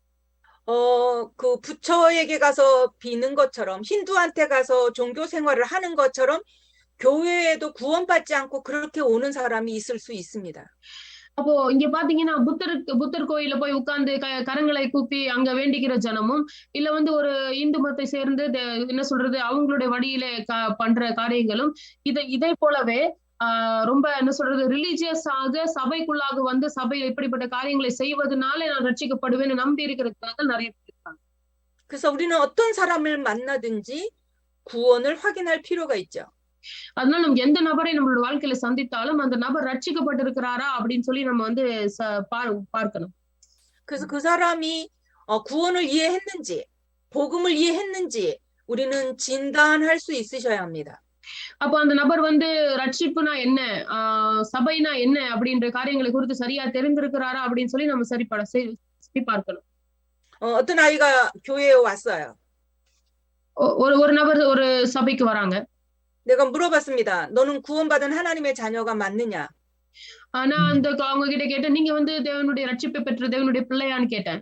그 부처에게 가서 비는 것처럼 힌두한테 가서 종교 생활을 하는 것처럼 교회에도 구원받지 않고 그렇게 오는 사람이 있을 수 있습니다. அப்போ இங்க பாத்தீங்கன்னா புத்தர் கோயில போய் உட்கார்ந்து கரங்களை கூப்பி அங்க வேண்டிக்கிற ஜனமும் இல்ல வந்து ஒரு இந்து மதத்தை சேர்ந்து என்ன சொல்றது அவங்களுடைய வழியில பண்ற காரியங்களும் இதே போலவே ரொம்ப என்ன சொல்றது ரிலீஜியஸ் ஆக சபைக்குள்ளாக வந்து சபையில் இப்படிப்பட்ட காரியங்களை செய்வதனால நான் ரட்சிக்கப்படுவேன்னு நம்பி இருக்கிறதுக்காக நிறைய பேர் இருக்காங்க. 그래서 우리는 어떤 사람을 만나든지 구원을 확인할 필요가 있죠. அதனால நம்ம எந்த நபரை நம்மளோட வாழ்க்கையில சந்தித்தாலும் அந்த நபர் ரட்சிக்கப்பட்டிருக்கிறாரா அப்படின்னு சொல்லி நம்ம வந்து பார்க்கணும். 그래서 그 사람이 구원을 이해했는지 복음을 이해했는지 우리는 진단할 수 있으셔야 합니다. அப்போ அந்த நபர் வந்து ரட்சிப்புனா என்ன சபைனா என்ன அப்படின்ற காரியங்களை குறித்து சரியா தெரிந்திருக்கிறாரா அப்படின்னு சொல்லி நம்ம சரி பார்க்கணும். 어떤 아이가 교회에 왔어요. ஒரு நபர் ஒரு சபைக்கு வராங்க. 내가 물어봤습니다. 너는 구원받은 하나님의 자녀가 맞느냐? நான் அவங்க கிட்ட கேட்டேன் நீங்க வந்து தேவனுடைய ரட்சிப்பை பெற்ற தேவனுடைய பிள்ளையான்னு கேட்டேன்.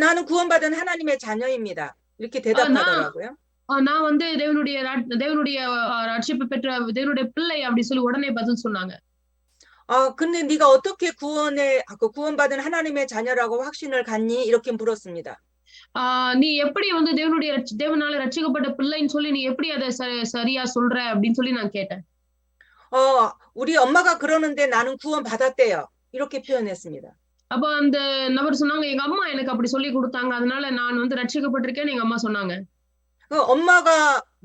나는 구원받은 하나님의 자녀입니다. 이렇게 대답하더라고요. நான் வந்து தேவனுடைய ரட்சிப்பை பெற்ற தேவனுடைய பிள்ளை அப்படி சொல்லி உடனே பதில் சொன்னாங்க. 근데 네가 어떻게 구원받은 하나님의 자녀라고 확신을 갖니? 이렇게 물었습니다. நீ எப்படி வந்து தேவனால ரட்சிக்கப்பட்ட பிள்ளைன்னு சொல்லி நீ எப்படி அதை சரியா சொல்ற அப்படின்னு சொல்லி நான் கேட்டேன். 우리 엄마가 그러는데 나는 구원받았대요. 이렇게 표현했습니다. அப்போ அந்த நபர் சொன்னாங்க எங்க அம்மா எனக்கு அப்படி சொல்லி கொடுத்தாங்க அதனால நான் வந்து ரட்சிக்கப்பட்டிருக்கேன்னு எங்க அம்மா சொன்னாங்க. 엄마가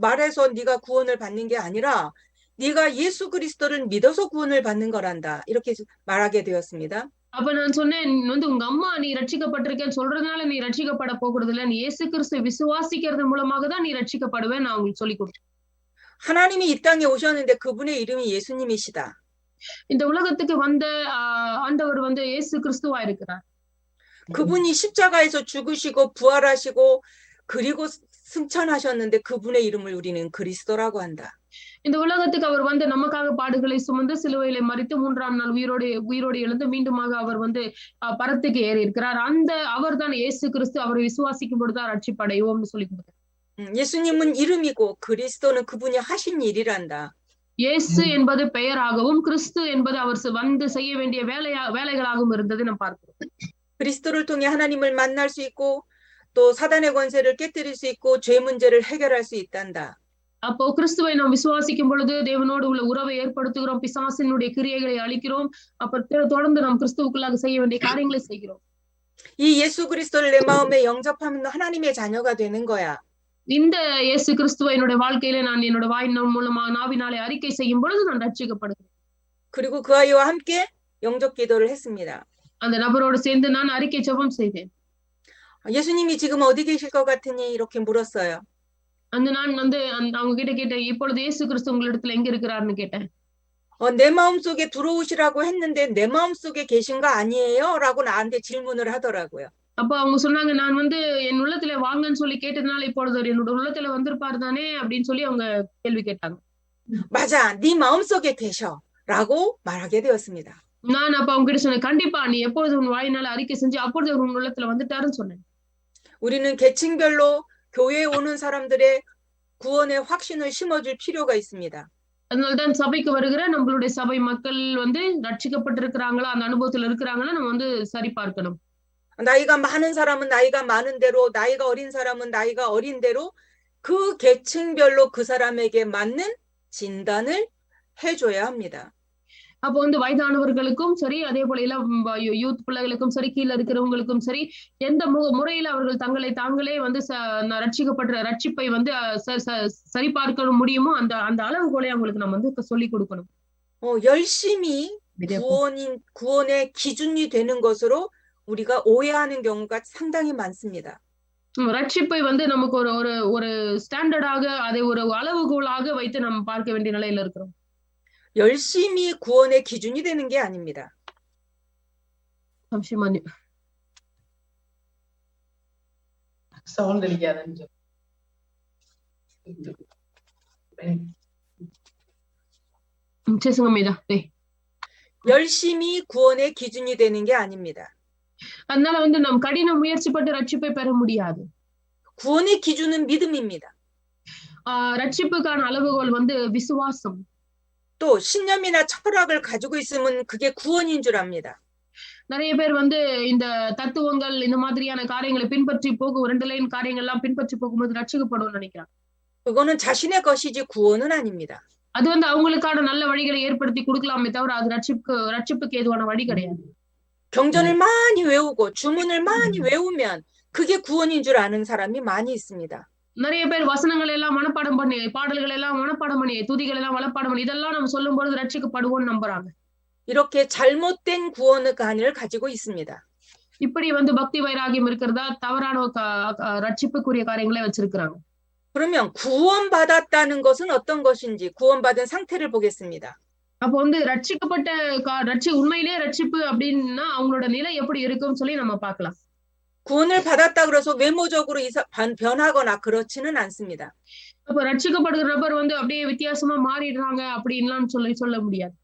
말해서 네가 구원을 받는 게 아니라 네가 예수 그리스도를 믿어서 구원을 받는 거란다. 이렇게 말하게 되었습니다. அப்ப நான் சொன்னேன் வந்து உங்க அம்மா நீ ரட்சிக்கப்பட்டிருக்கேன்னு சொல்றதுனால நீ ரட்சிக்கப்பட போகிறது இல்ல, நீ இயேசு கிறிஸ்துவை விசுவாசிக்கிறது மூலமாக தான் நீ ரட்சிக்கப்படுவேன் நான் உங்களுக்கு சொல்லி கொடுத்தேன். 하나님이 이 땅에 오셨는데 그분의 이름이 예수님이시다. இந்த உலகத்துக்கு வந்த ஆண்டவர் வந்து இயேசு கிறிஸ்துவா இருக்கிறார். 그분이 십자가에서 죽으시고 부활하시고 그리고 승천하셨는데 그분의 이름을 우리는 그리스도라고 한다. இந்த உலகத்துக்கு அவர் வந்து நமக்காக பாடுகளை சுமந்து சிலுவையிலே மரித்து 3ஆம் நாள் உயிரோடு எழுந்து மீண்டுமாக அவர் வந்து பரத்துக்கு ஏறி இருக்கிறார். அந்த அவர் தான் இயேசு கிறிஸ்து. அவரை விசுவாசிக்கும் பொழுதுதான் ரட்சிப்படைவோம்னு சொல்லி கொடுத்தார். 예수님은 이름이고 그리스도는 그분이 하신 일이란다. இயேசு என்பது பெயராகவும் கிறிஸ்து என்பது அவர் வந்து செய்ய வேண்டிய வேலைகளாகவும் இருந்தது நாம் பார்க்கிறோம். 그리스도를 통해 하나님을 만날 수 있고 또 사단의 권세를 깨뜨릴 수 있고 죄 문제를 해결할 수 있단다. அப்போ கிறிஸ்துவை நாம் விசுவாசிக்கும் பொழுது தேவனோடு உள்ள உறவை ஏற்படுத்துகிறோம், பிசாசினுடைய கிரியைகளை அழிக்கிறோம், அப்புறம் தொடர்ந்து நாம் கிறிஸ்துவுக்குள்ளாக செய்ய வேண்டிய காரியங்களை செய்கிறோம். 이 예수 그리스도를 내 마음에 영접하면 하나님의 자녀가 되는 거야. இந்த இயேசு கிறிஸ்துவை என்னோட வாழ்க்கையில நான் என்னோட வாயின் மூலமா நாவினாலே அறிக்கை செய்யும் பொழுது நான் ரட்சிக்கப்படுகிறேன். 그리고 그 아이와 함께 영접 기도를 했습니다. அந்த நபரோடு சேர்ந்து நான் அறிக்கை ஜெபம் செய்தேன். 예수님이 지금 어디 계실 것 같으니 이렇게 물었어요. அந்த நான் வந்து அவங்க கிட்ட கேட்டேன், இப்பொழுது இயேசு கிறிஸ்து உங்களிடத்துல எங்க இருக்கிறாருன்னு கேட்டேன். 내 마음속에 들어오시라고 했는데 내 마음속에 계신 거 아니에요? 라고 나한테 질문을 하더라고요. அப்ப அவங்க சொன்னாங்க, நான் வந்து என் உள்ளத்துல வாங்கன்னு சொல்லி கேட்டதுனால இப்பொழுது என்னோட உள்ளத்துல வந்திருப்பாரு தானே அப்படின்னு சொல்லி அவங்க கேள்வி கேட்டாங்க. 맞아, 네 마음속에 계셔 라고 말하게 되었습니다. நான் அப்ப அவங்க கிட்ட சொன்னேன், கண்டிப்பா நீ எப்பொழுது உன் வாயினால அறிக்கை செஞ்சு அப்பொழுது உன் உள்ளத்துல வந்துட்டாருன்னு சொன்னேன். 우리는 계층별로 교회에 오는 사람들의 구원의 확신을 심어줄 필요가 있습니다. அதனால்தான் சபைக்கு வருகிற நம்மளுடைய சபை மக்கள் வந்து ரட்சிக்கப்பட்டிருக்கிறாங்களா, அந்த அனுபவத்துல இருக்கிறாங்களா நம்ம வந்து சரி பார்க்கணும். 나이가 많은 사람은 나이가 많은 대로, 나이가 어린 사람은 나이가 어린 대로 그 계층별로 그 사람에게 맞는 진단을 해줘야 합니다. அப்போ வந்து வயதானவர்களுக்கும் சரி, அதே போல யூத் பிள்ளைகளுக்கும் சரி, கீழே இருக்கிறவங்களுக்கும் சரி, எந்த முறையில அவர்கள் தங்களை தாங்களே வந்து ரட்சிக்கப்பட்ட ரட்சிப்பை வந்து சரி பார்க்க முடியுமோ அந்த அந்த அளவுகோலை அவங்களுக்கு நம்ம வந்து சொல்லிக் கொடுக்கணும். 열심히 구원의 기준이 되는 것으로 우리가 오해하는 경우가 상당히 많습니다. ரட்சிப்பை வந்து நமக்கு ஒரு ஸ்டாண்டர்டாக அதை ஒரு அளவுகோலாக வைத்து நம்ம பார்க்க வேண்டிய நிலையில இருக்கிறோம். 열심히 구원의 기준이 되는 게 아닙니다. 잠시만요. 죄송합니다. 네. 열심히 구원의 기준이 되는 게 아닙니다. அதனால வந்து நாம் கடின முயற்சிப்பட்டு ரட்சிப்பை பெற முடியாது. 구원의 기준은 믿음입니다. ரட்சிப்புக்கான அளவுகோல் வந்து விசுவாசம். 또 신념이나 철학을 가지고 있으면 그게 구원인 줄 압니다. நிறைய பேர் வந்து இந்த தத்துவங்கள் இந்த மாதிரியான காரியங்களை பின்பற்றி போகும், 2 லைன் காரியங்கள் எல்லாம் பின்பற்றி போகும்போது ரட்சிக்கப்படும்னு நினைக்கிறாங்க. 그거는 자신의 것이지 구원은 아닙니다. அது வந்து அவங்களுக்கான நல்ல வழிகளை ஏற்படுத்தி கொடுக்கலாமே தவிர அது ரட்சிப்புக்கு ஏதுவான வழி கிடையாது. 경전을 많이 외우고 주문을 많이 외우면 그게 구원인 줄 아는 사람이 많이 있습니다. நிறைய பேர் வசனங்களை எல்லாம் மனப்பாடம் பண்ணி, பாடல்கள் எல்லாம் மனப்பாடம் பண்ணி, துதிகள் எல்லாம் மனப்பாடம் பண்ணி இதெல்லாம் நம்ம சொல்லும் பொழுது ரட்சிக்கப்படுவோம்னு நம்புறாங்க. 이렇게 잘못된 구원관을 가지고 있습니다. இப்படி வந்து பக்தி வைராகியம் இருக்கிறதா தவறான ரட்சிப்புக்குரிய காரியங்களை வச்சிருக்கிறாங்க. 그러면 구원받았다는 것은 어떤 것인지 구원받은 상태를 보겠습니다. அப்போ வந்து ரட்சிக்கப்பட்ட உண்மையிலேயே ரட்சிப்பு அப்படின்னா அவங்களோட நிலை எப்படி இருக்கும்னு சொல்லி நம்ம பார்க்கலாம். 구원을 받았다 그래서 외모적으로 변하거나 그렇지는 않습니다. அப்போ ரட்சிக்கப்படுகிற நபர் வந்து அப்படியே வித்தியாசமா மாறிடுறாங்க அப்படின்லாம் சொல்ல முடியாது.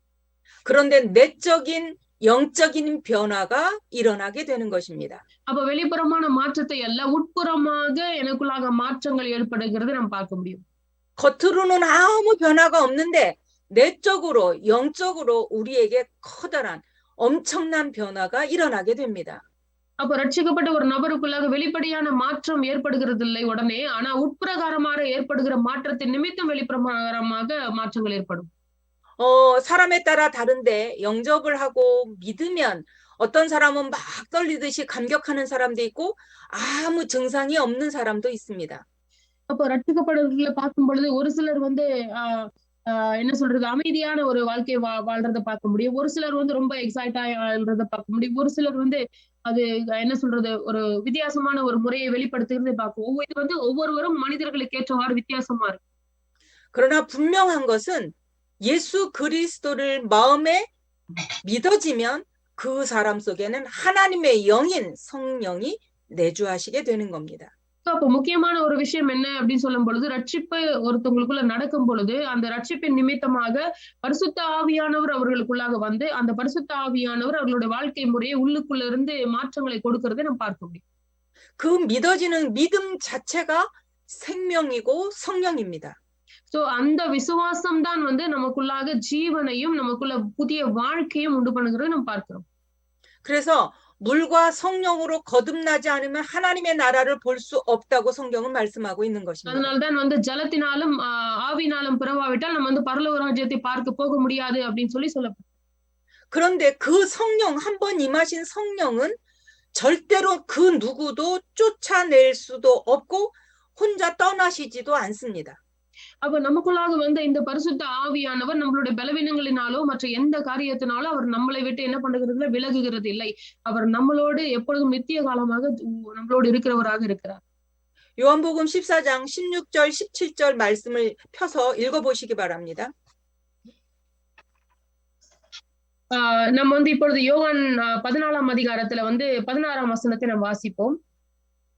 그런데 내적인 영적인 변화가 일어나게 되는 것입니다. அப்ப வெளிப்புறமான மாற்றத்தை அல்ல, உட்புறமாக எனக்குள்ளாக மாற்றங்கள் ஏற்படுகிறது நம்ம பார்க்க முடியும். 겉으로는 아무 변화가 없는데 내적으로 영적으로 우리에게 커다란 엄청난 변화가 일어나게 됩니다. அப்ப ரட்சிக்கப்பட்ட ஒரு நபருக்குள்ளாக வெளிப்படையான மாற்றம் ஏற்படுகிறது இல்லை உடனே, ஆனா உட்பிரகாரமாக ஏற்படுகிற மாற்றத்தின் நிமித்தம் வெளிப்பிரகாரமாக மாற்றங்கள் ஏற்படும். 사람에 따라 다른데 영접을 하고 믿으면 어떤 사람은 막 떨리듯이 감격하는 사람도 있고 아무 증상이 없는 사람도 있습니다. அப்போ ரட்சிக்கப்படுறவர்களை பார்க்கும் பொழுது ஒரு சிலர் வந்து என்ன சொல்றது, அமைதியான ஒரு வாழ்க்கை வாழ்றத பார்க்க முடியும். ஒரு சிலர் வந்து ரொம்ப எக்ஸைட் ஆகிறத பார்க்க முடியும். ஒரு சிலர் வந்து அது என்ன சொல்றது, ஒரு வித்தியாசமான ஒரு முறையை வெளிப்படுத்துகிறதை பார்க்கும். இது வந்து ஒவ்வொருவரும் மனிதர்களுக்கு ஏற்றவாறு வித்தியாசமா இருக்கு. 그러나 분명한 것은 예수 그리스도를 마음에 믿어지면 그 사람 속에는 하나님의 영인 성령이 내주하시게 되는 겁니다. அப்போ முக்கியமான ஒரு விஷயம் என்ன அப்படின்னு சொல்லும் பொழுது ரட்சிப்பு ஒருத்தவங்களுக்குள்ள நடக்கும் பொழுது அந்த ரட்சிப்பின் நிமித்தமாக பரிசுத்த ஆவியானவர் அவர்களுக்குள்ளாக வந்து அந்த பரிசுத்த ஆவியானவர் அவர்களுடைய வாழ்க்கை முறையை உள்ளுக்குள்ள இருந்து மாற்றங்களை கொடுக்கறதை நம்ம பார்க்க முடியும். 그 믿어지는 믿음 자체가 생명이고 성령입니다. சோ அந்த விசுவாசம் தான் வந்து நமக்குள்ளாக ஜீவனையும் நமக்குள்ள புதிய வாழ்க்கையும் உண்டு பண்ணுகிறது நம்ம பார்க்கிறோம். 그래서 물과 성령으로 거듭나지 않으면 하나님의 나라를 볼 수 없다고 성경은 말씀하고 있는 것입니다. அதனால்தான் வந்து ஜலத்தினாலும் ஆவினாலும் பிறவாவிட்டால் நம்ம வந்து பரலோக ராஜ்யத்தை பார்க்க போக முடியாது அப்படின்னு சொல்லப்படும். 그런데 그 성령 한번 임하신 성령은 절대로 그 누구도 쫓아낼 수도 없고 혼자 떠나시지도 않습니다. அப்ப நமக்குள்ளாக வந்த இந்த பரிசுத்த ஆவியானவர் நம்மளுடைய பலவீனங்களினாலோ மற்ற எந்த காரியத்தினாலோ அவர் நம்மளை விட்டு என்ன பண்ணுகிறதுல விலகுகிறது இல்லை. அவர் நம்மளோடு எப்பொழுதும் நித்திய காலமாக நம்மளோடு இருக்கிறவராக இருக்கிறார். 요한복음 14장 16절 17절 말씀을 펴서 읽어보시기 바랍니다. நம்ம வந்து இப்பொழுது யோவான் 14ஆம் அதிகாரத்துல வந்து 16ஆம் வசனத்தை நாம் வாசிப்போம்.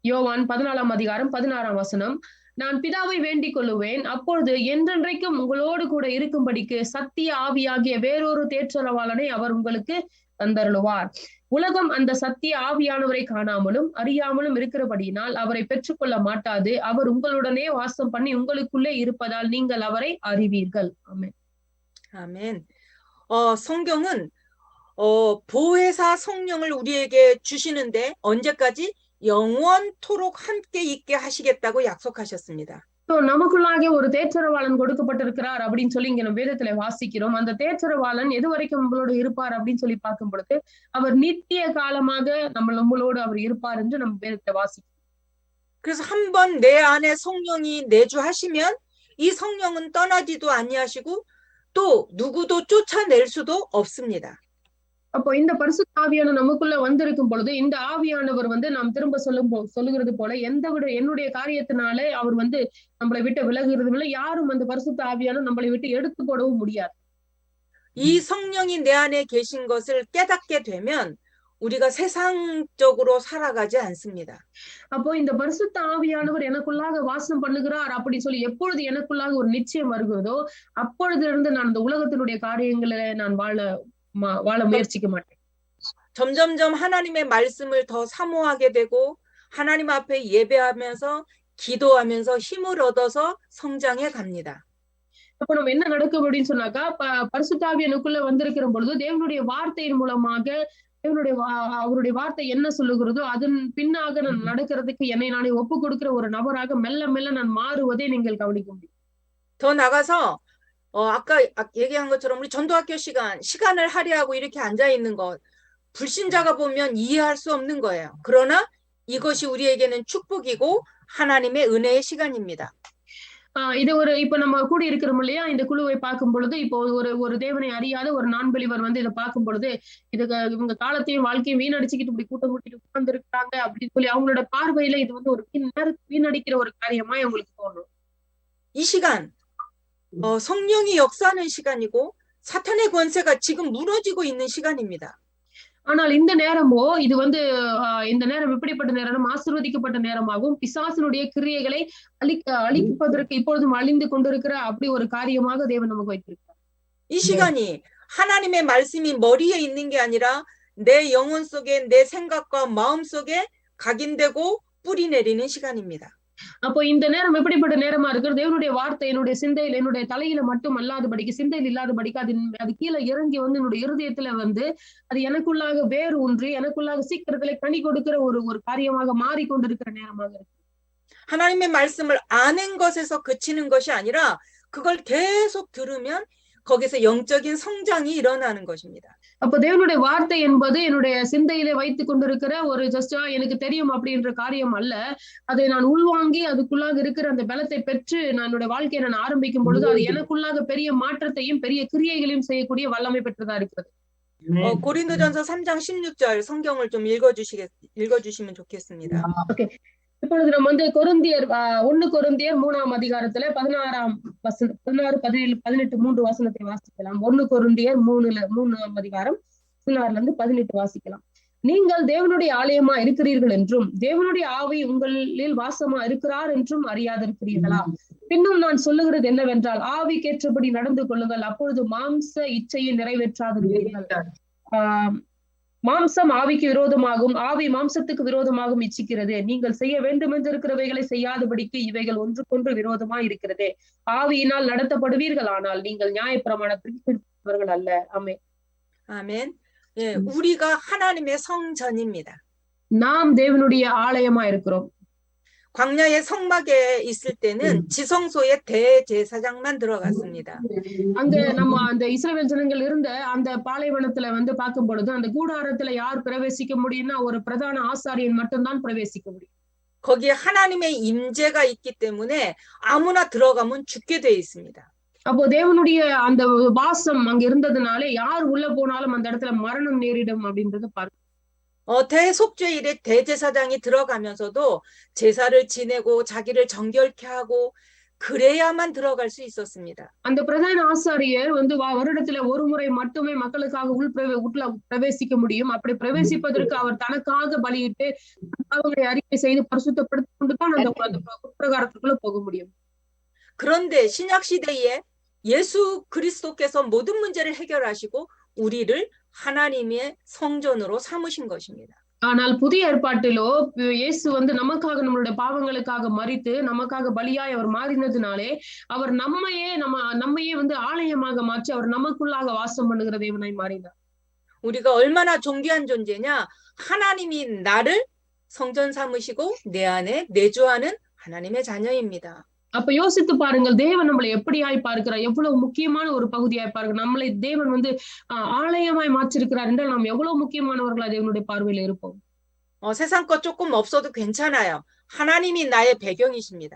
யோவான் 14ஆம் அதிகாரம் 16ஆம் வசனம். நான் பிதாவை வேண்டிக் கொள்ளுவேன், அப்பொழுது என்றென்றைக்கும் உங்களோடு கூட இருக்கும்படிக்கு சத்திய ஆவியாகிய வேறொரு தேற்றரவாளனை அவர் உங்களுக்கு தந்தருளுவார். உலகம் அந்த சத்திய ஆவியானவரை காணாமலும் அறியாமலும் இருக்கிறபடியினால் அவரை பெற்றுக்கொள்ள மாட்டாது. அவர் உங்களுடனே வாசம் பண்ணி உங்களுக்குள்ளே இருப்பதால் நீங்கள் அவரை அறிவீர்கள். ஆமென். 아멘. 성경은 보혜사 성령을 우리에게 주시는데 언제까지? 영원토록 함께 있게 하시겠다고 약속하셨습니다. நமக்குள்ளாக ஒரு தேற்றரவாளன் கொடுக்கப்பட்டிருக்கிறார் அப்படின்னு சொல்லி இங்க நம்ம வேதத்துல வாசிக்கிறோம். அந்த தேற்றரவாளன் எது வரைக்கும் நம்மளோட இருப்பார் அப்படின்னு சொல்லி பார்க்கும் பொழுது அவர் நித்திய காலமாக நம்மளோடு அவர் இருப்பார் என்று நம்ம வேதத்தை வாசிக்கிறோம். 그래서 한번 내 안에 성령이 내주하시면 이 성령은 떠나지도 아니하시고 또 누구도 쫓아낼 수도 없습니다. அப்போ இந்த பரிசுத்த ஆவியான நமக்குள்ள வந்திருக்கும் பொழுது இந்த ஆவியானவர் வந்து நாம் திரும்ப சொல்லுகிறது போல என்னுடைய காரியத்தினாலே அவர் வந்து நம்மளை விட்டு விலகுறது இல்லை. யாரும் அந்த பரிசுத்த ஆவியான நம்மளை விட்டு எடுத்து போடவும் முடியாது. 이 성령이 내 안에 계신 것을 깨닫게 되면 우리가 세상적으로 살아가지 않습니다. அப்போ இந்த பரிசுத்த ஆவியானவர் எனக்குள்ளாக வாசம் பண்ணுகிறார் அப்படி சொல்லி எப்பொழுது எனக்குள்ளாக ஒரு நிச்சயம் வருகிறதோ அப்பொழுது இருந்து நான் இந்த உலகத்தினுடைய காரியங்களை நான் வாழ முயற்சிக்க மாட்டேன். 점점점 하나님의 말씀을 더 사모하게 되고 하나님 앞에 예배하면서 기도하면서 힘을 얻어서 성장해 갑니다. அப்ப நம்ம என்ன நடக்கும் அப்படின்னு சொன்னாக்கா பரிசுத்த ஆவி எனக்குள்ள வந்திருக்கிற பொழுது தேவனுடைய வார்த்தையின் மூலமாக அவருடைய வார்த்தை என்ன சொல்லுகிறதோ அதன் பின்னாக நான் நடக்கிறதுக்கு என்னை நானே ஒப்பு கொடுக்கிற ஒரு நபராக மெல்ல மெல்ல நான் மாறுவதை நீங்கள் கவனிக்க முடியும். 더 나가서 아까 얘기한 것처럼 우리 전도학교 시간을 할애하고 이렇게 앉아 있는 것 불신자가 보면 이해할 수 없는 거예요. 그러나 이것이 우리에게는 축복이고 하나님의 은혜의 시간입니다. இது இப்ப நம்ம கூடி இருக்கிறோம் இல்லையா, இந்த குழுவை பார்க்கும் பொழுது இப்போ ஒரு தேவனை அறியாத ஒரு நான் பெலிவர் வந்து இதை பார்க்கும் பொழுது இவங்க காலத்தையும் வாழ்க்கையும் வீணடிச்சுக்கிட்டு இப்படி கூட்டம் கூட்டிட்டு உட்கார்ந்து இருக்காங்க அப்படின்னு சொல்லி அவங்களோட பார்வையில இது வந்து ஒரு வீணடிக்கிற ஒரு காரியமா அவங்களுக்கு தோணும். 이 시간 성령이 역사하는 시간이고 사탄의 권세가 지금 무너지고 있는 시간입니다. ஆனால் இந்த நேரமோ இது வந்து இந்த நேரம் எப்படிப்பட்ட நேரம்? ஆசீர்வதிக்கப்பட்ட நேரமாகவும் பிசாசினுடைய கிரியைகளை அழிப்பதற்கு இப்பொழுதும் அழிந்து கொண்டிருக்கிற அப்படி ஒரு காரியமாக தேவன் நமக்கு வைத்திருக்கிறார். 이 시간이 하나님의 말씀이 머리에 있는 게 아니라 내 영혼 속에 내 생각과 마음 속에 각인되고 뿌리 내리는 시간입니다. அப்போ இந்த நேரம் எப்படிப்பட்ட நேரமா இருக்கிறது? தேவனுடைய வார்த்தை என்னுடைய சிந்தையில என்னுடைய தலையில மட்டும் அல்லாதபடிக்கு சிந்தையில் இல்லாதபடிக்கு அது கீழே இறங்கி வந்து என்னுடைய இருதயத்துல வந்து அது எனக்குள்ளாக வேறு ஒன்று எனக்குள்ளாக சீக்கிரத்துல கனி கொடுக்கிற ஒரு காரியமாக மாறிக்கொண்டிருக்கிற நேரமாக இருக்கு. 하나님의 말씀을 아는 것에서 그치는 것이 아니라 그걸 계속 들으면 거기서 영적인 성장이 일어나는 것입니다. அப்ப தேவனுடைய வார்த்தை என்பது என்னுடைய சிந்தையிலே வைத்துக் கொண்டிருக்கிற ஒரு ஜஸ்டா எனக்கு தெரியும் அப்படின்ற காரியம் அல்ல. அதை நான் உள்வாங்கி அதுக்குள்ளாக இருக்கிற அந்த பலத்தை பெற்று என்னுடைய வாழ்க்கையை நான் ஆரம்பிக்கும் பொழுது அது எனக்குள்ளாக பெரிய மாற்றத்தையும் பெரிய கிரியைகளையும் செய்யக்கூடிய வல்லமை பெற்றதா இருக்கிறது. 고린도전서 3장 16절 성경을 좀 읽어주시면 좋겠습니다. Okay. இப்பொழுது நம்ம வந்து கொரிந்தியர் 1 கொரிந்தியர் 3ஆம் அதிகாரத்துல 16 17 18 3 வசனத்தை வாசிக்கலாம். 1 கொரிந்தியர் 3ஆம் அதிகாரம் 16 18 வாசிக்கலாம். நீங்கள் தேவனுடைய ஆலயமா இருக்கிறீர்கள் என்றும் தேவனுடைய ஆவி உங்களில் வாசமா இருக்கிறார் என்றும் அறியாதிருக்கிறீர்களா? பின்னும் நான் சொல்லுகிறது என்னவென்றால் ஆவிக்கேற்றபடி நடந்து கொள்ளுங்கள், அப்பொழுது மாம்ச இச்சையை நிறைவேற்றாதிருப்பீர்கள். மாம்சம் ஆவிக்கு விரோதமாகும், ஆவி மாம்சத்துக்கு விரோதமாகும் இச்சிக்கிறது. நீங்கள் செய்ய வேண்டும் என்று இருக்கிறவைகளை செய்யாதபடிக்கு இவைகள் ஒன்றுக்கொன்று விரோதமா இருக்கிறது. ஆவியினால் நடத்தப்படுவீர்கள், ஆனால் நீங்கள் நியாயப்பிரமாணத்திற்கு கீழ்ப்பட்டவர்கள் அல்ல. ஆமென். 아멘. 예, 우리가 하나님의 성전입니다. நாம் தேவனுடைய ஆலயமா இருக்கிறோம். 광야의 성막에 있을 때는 지성소에 대제사장만 들어갔습니다. அங்க நம்ம அந்த இஸ்ரவேல் ஜனங்கள் இருந்த அந்த பாலைவனத்துல வந்து பார்க்கும் பொழுது அந்த கூடாரத்துல யார் பிரவேசிக்க முடியும்னா ஒரு பிரதான ஆசாரியன் மட்டும்தான் பிரவேசிக்க முடியும். 거기에 하나님의 임재가 있기 때문에 아무나 들어가면 죽게 돼 있습니다. அப்போ தேவனுடைய அந்த வாசம் அங்க இருந்ததுனால யார் உள்ள போனாலும் அந்த இடத்துல மரணம் நேரிடும் அப்படின்றத பார்க்க. 대속죄일에 대제사장이 들어가면서도 제사를 지내고 자기를 정결케 하고 그래야만 들어갈 수 있었습니다. அந்த பிரதான ஆசாரியர் வந்து வருடத்துல ஒரு முறை மட்டுமே மக்களுக்காக உள்ள பிரவேசிக்க முடியும். அப்படி பிரவேசிப்பதற்கு அவர் தனக்காக பலியிட்டு அவங்களை அறிக்கை செய்து பரிசுத்தப்படுத்திக் கொண்டுதான் அந்த உட்பிரகாரத்துக்குள்ள போக முடியும். 그런데 신약 시대에 예수 그리스도께서 모든 문제를 해결하시고 우리를 하나님의 성전으로 삼으신 것입니다. ஆனால் புதிய ஏற்பாட்டிலோ இயேசு வந்து நமக்காக நம்மளுடைய பாவங்களுக்காக மரித்து நமக்காக பலியாய் அவர் மாறினதுனாலே அவர் நம்மையே வந்து ஆலயமாக மாற்றி அவர் நமக்குள்ளாக வாசம் பண்ணுகிற தேவனாய் மாறினார். 우리가 얼마나 존귀한 존재냐? 하나님이 나를 성전 삼으시고 내 안에 내주하는 하나님의 자녀입니다. அப்ப யோசித்து பாருங்கள், தேவன் நம்மளை எப்படியாய் பார்க்கிறார், எவ்வளவு முக்கியமான ஒரு பகுதியாய் பார்க்கிறார். நம்மளை தேவன் வந்து ஆலயமாய் மாற்றிருக்கிறார் என்றால் நாம் எவ்வளவு முக்கியமானவர்களா தேவனுடைய பார்வையில இருப்போம். 세상 것 조금 없어도 괜찮아요. 하나님이 나의 배경이십니다.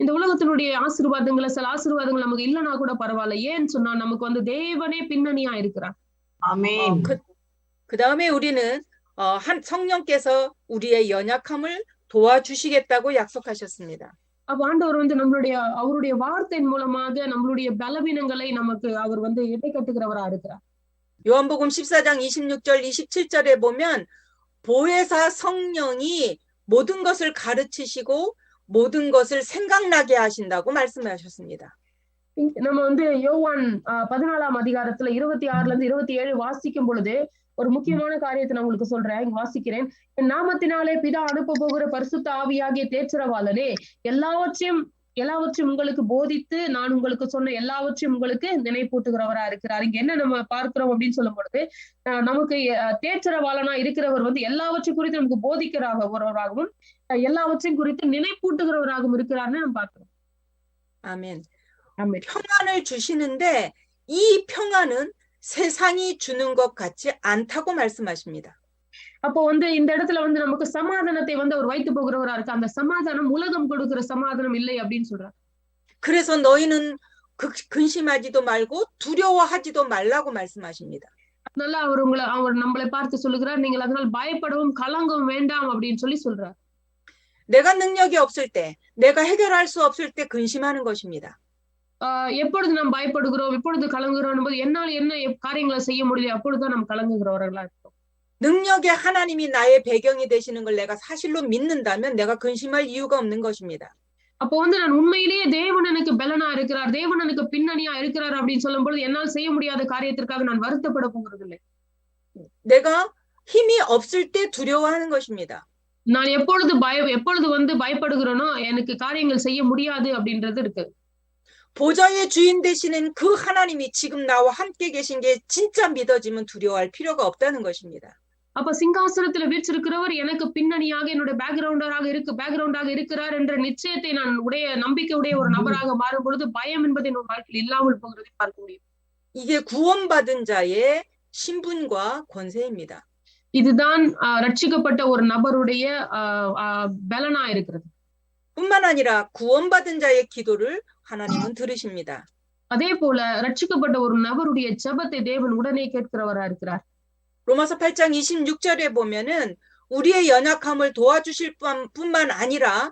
இந்த உலகத்தினுடைய ஆசீர்வாதங்களை சில ஆசீர்வாதங்கள் நமக்கு இல்லைன்னா கூட பரவாயில்ல. ஏன்னு சொன்னா நமக்கு வந்து தேவனே பின்னணியா இருக்கிறார். 아멘. 그다음에 우리는 성령께서 우리의 연약함을 도와주시겠다고 약속하셨습니다. அப்ப ஆண்டவர் வந்து அவருடைய வார்த்தையின் மூலமாக நம்மளுடைய பலவீனங்களை நமக்கு அவர் வந்து இடை கட்டுகிறவரா இருக்கிறார். 요한복음 14장 26절 27절에 보면 보혜사 성령이 모든 것을 가르치시고 모든 것을 생각나게 하신다고 말씀하셨습니다. நம்ம வந்து யோவான் 14ஆம் அதிகாரத்துல 26 27 வாசிக்கும் பொழுது ஒரு முக்கியமான காரியத்தை நான் உங்களுக்கு சொல்றேன், இங்க வாசிக்கிறேன். என் நாமத்தினாலே பிதா அனுப்ப போகிற பரிசுத்த ஆவியாகிய தேற்றரவாளனே எல்லாவற்றையும் உங்களுக்கு போதித்து நான் உங்களுக்கு சொன்ன எல்லாவற்றையும் உங்களுக்கு நினைப்பூட்டுகிறவரா இருக்கிறார். இங்க என்ன நம்ம பார்க்கிறோம் அப்படின்னு சொல்லும் பொழுது நமக்கு தேற்றரவாளனா இருக்கிறவர் வந்து எல்லாவற்றையும் குறித்து நமக்கு போதிக்கிறவராகவும் எல்லாவற்றையும் குறித்து நினைப்பூட்டுகிறவராகவும் இருக்கிறார்னு நம்ம பார்க்கிறோம். 아멘. ஆமென். 평안을 주시는데 이 평안은 세상이 주는 것 같지 않다고 말씀하십니다. அப்போ வந்து இந்த இடத்துல வந்து நமக்கு சமாதானத்தை வந்து அவர் வைத்து போகிறவரா இருக்கு. அந்த சமாதானம் உலகம் கொடுக்கிற சமாதானம் இல்லை அப்படின்னு சொல்றார். 그래서 너희는 근심하지도 말고 두려워하지도 말라고 말씀하십니다. அதனால அவர் நம்மளை பார்த்து சொல்லுகிறார், நீங்கள் அதனால் பயப்படவும் கலங்கவும் வேண்டாம் அப்படின்னு சொல்றார். 내가 능력이 없을 때, 내가 해결할 수 없을 때 근심하는 것입니다. எப்பொழுது நாம் பயப்படுகிறோம், எப்பொழுது கலங்குகிறோம் போது என்னால் என்ன காரியங்களை செய்ய முடியல, அப்பொழுதுதான் நாம் கலங்குகிறவர்களா இருக்கோம். 능력의 하나님이 나의 배경이 되시는 걸 내가 사실로 믿는다면 내가 근심할 이유가 없는 것입니다. அப்போ வந்து நான் உண்மையிலேயே தேவன் எனக்கு பலனா இருக்கிறார், தேவன் எனக்கு பின்னணியா இருக்கிறார் அப்படின்னு சொல்லும் பொழுது என்னால் செய்ய முடியாத காரியத்திற்காக நான் வருத்தப்பட போகிறதில்லை. 내가 힘이 없을 때 두려워하는 것입니다. நான் எப்பொழுது வந்து பயப்படுகிறேனோ எனக்கு காரியங்கள் செய்ய முடியாது அப்படின்றது இருக்கு. 보좌의 주인 되시는 그 하나님이 지금 나와 함께 계신 게 진짜 믿어지면 두려워할 필요가 없다는 것입니다. அப்ப சிங்காசனத்துல வீற்றிருக்கிறவர் எனக்கு பின்னணியாக என்னுடைய பேக்ரவுண்டாக இருக்கிறார் என்ற நிச்சயத்தை நான் நம்பிக்கையுடைய ஒரு நபராக மாறும் பொழுது பயம் என்பது என்னோட வாழ்க்கையில் இல்லாமல் போகிறதை பார்க்க முடியும். 이게 구원받은 자의 신분과 권세입니다. இதுதான் ரட்சிக்கப்பட்ட ஒரு நபருடைய பலனா இருக்கிறது. 뿐만 아니라 구원받은 자의 기도를 하나님은 들으십니다. அதே போல ரட்சிக்கப்பட்ட ஒரு நபருடைய ஜெபத்தை தேவன் உடனே கேட்கிறவரா இருக்கிறார். 로마서 8장 26절에 보면은 우리의 연약함을 도와주실 뿐만 아니라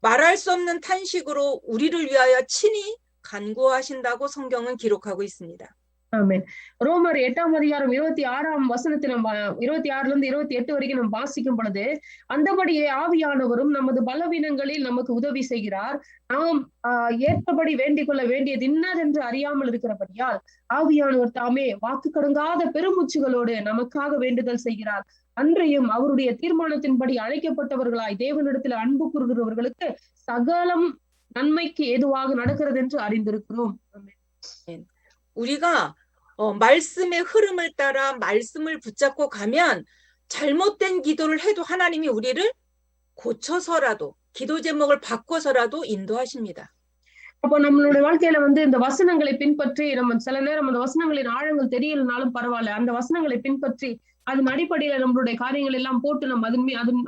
말할 수 없는 탄식으로 우리를 위하여 친히 간구하신다고 성경은 기록하고 있습니다. ஆமென். ரோமர் 8ஆம் அதிகாரம் 26ஆம் வசனத்தை நம்ம 26ல இருந்து 28 வரைக்கும் நம்ம வாசிக்கும் பொழுது, அந்தபடியே ஆவியானவரும் நமது பலவீனங்களில் நமக்கு உதவி செய்கிறார். நாம் ஏற்றபடி வேண்டிக் கொள்ள வேண்டியது இன்னதென்று அறியாமல் இருக்கிறபடியால் ஆவியானவர் தாமே வாக்கு கடங்காத பெருமூச்சுகளோடு நமக்காக வேண்டுதல் செய்கிறார். அன்றையும் அவருடைய தீர்மானத்தின்படி அழைக்கப்பட்டவர்களாய் தேவனிடத்தில் அன்பு கூறுகிறவர்களுக்கு சகலம் நன்மைக்கு ஏதுவாக நடக்கிறது என்று அறிந்திருக்கிறோம். 우리가 말씀의 흐름을 따라 말씀을 붙잡고 가면 잘못된 기도를 해도 하나님이 우리를 고쳐서라도 기도 제목을 바꿔서라도 인도하십니다. அப்போ நம்மளுடைய வாழ்க்கையில வந்து இந்த வசனங்களை பின்பற்றி நம்ம சில நேரம் அந்த வசனங்களின் ஆழங்கள் தெரியலனாலும் பரவாயில்ல, அந்த வசனங்களை பின்பற்றி அதன் அடிப்படையில நம்மளுடைய காரியங்கள் எல்லாம் போட்டு நம்ம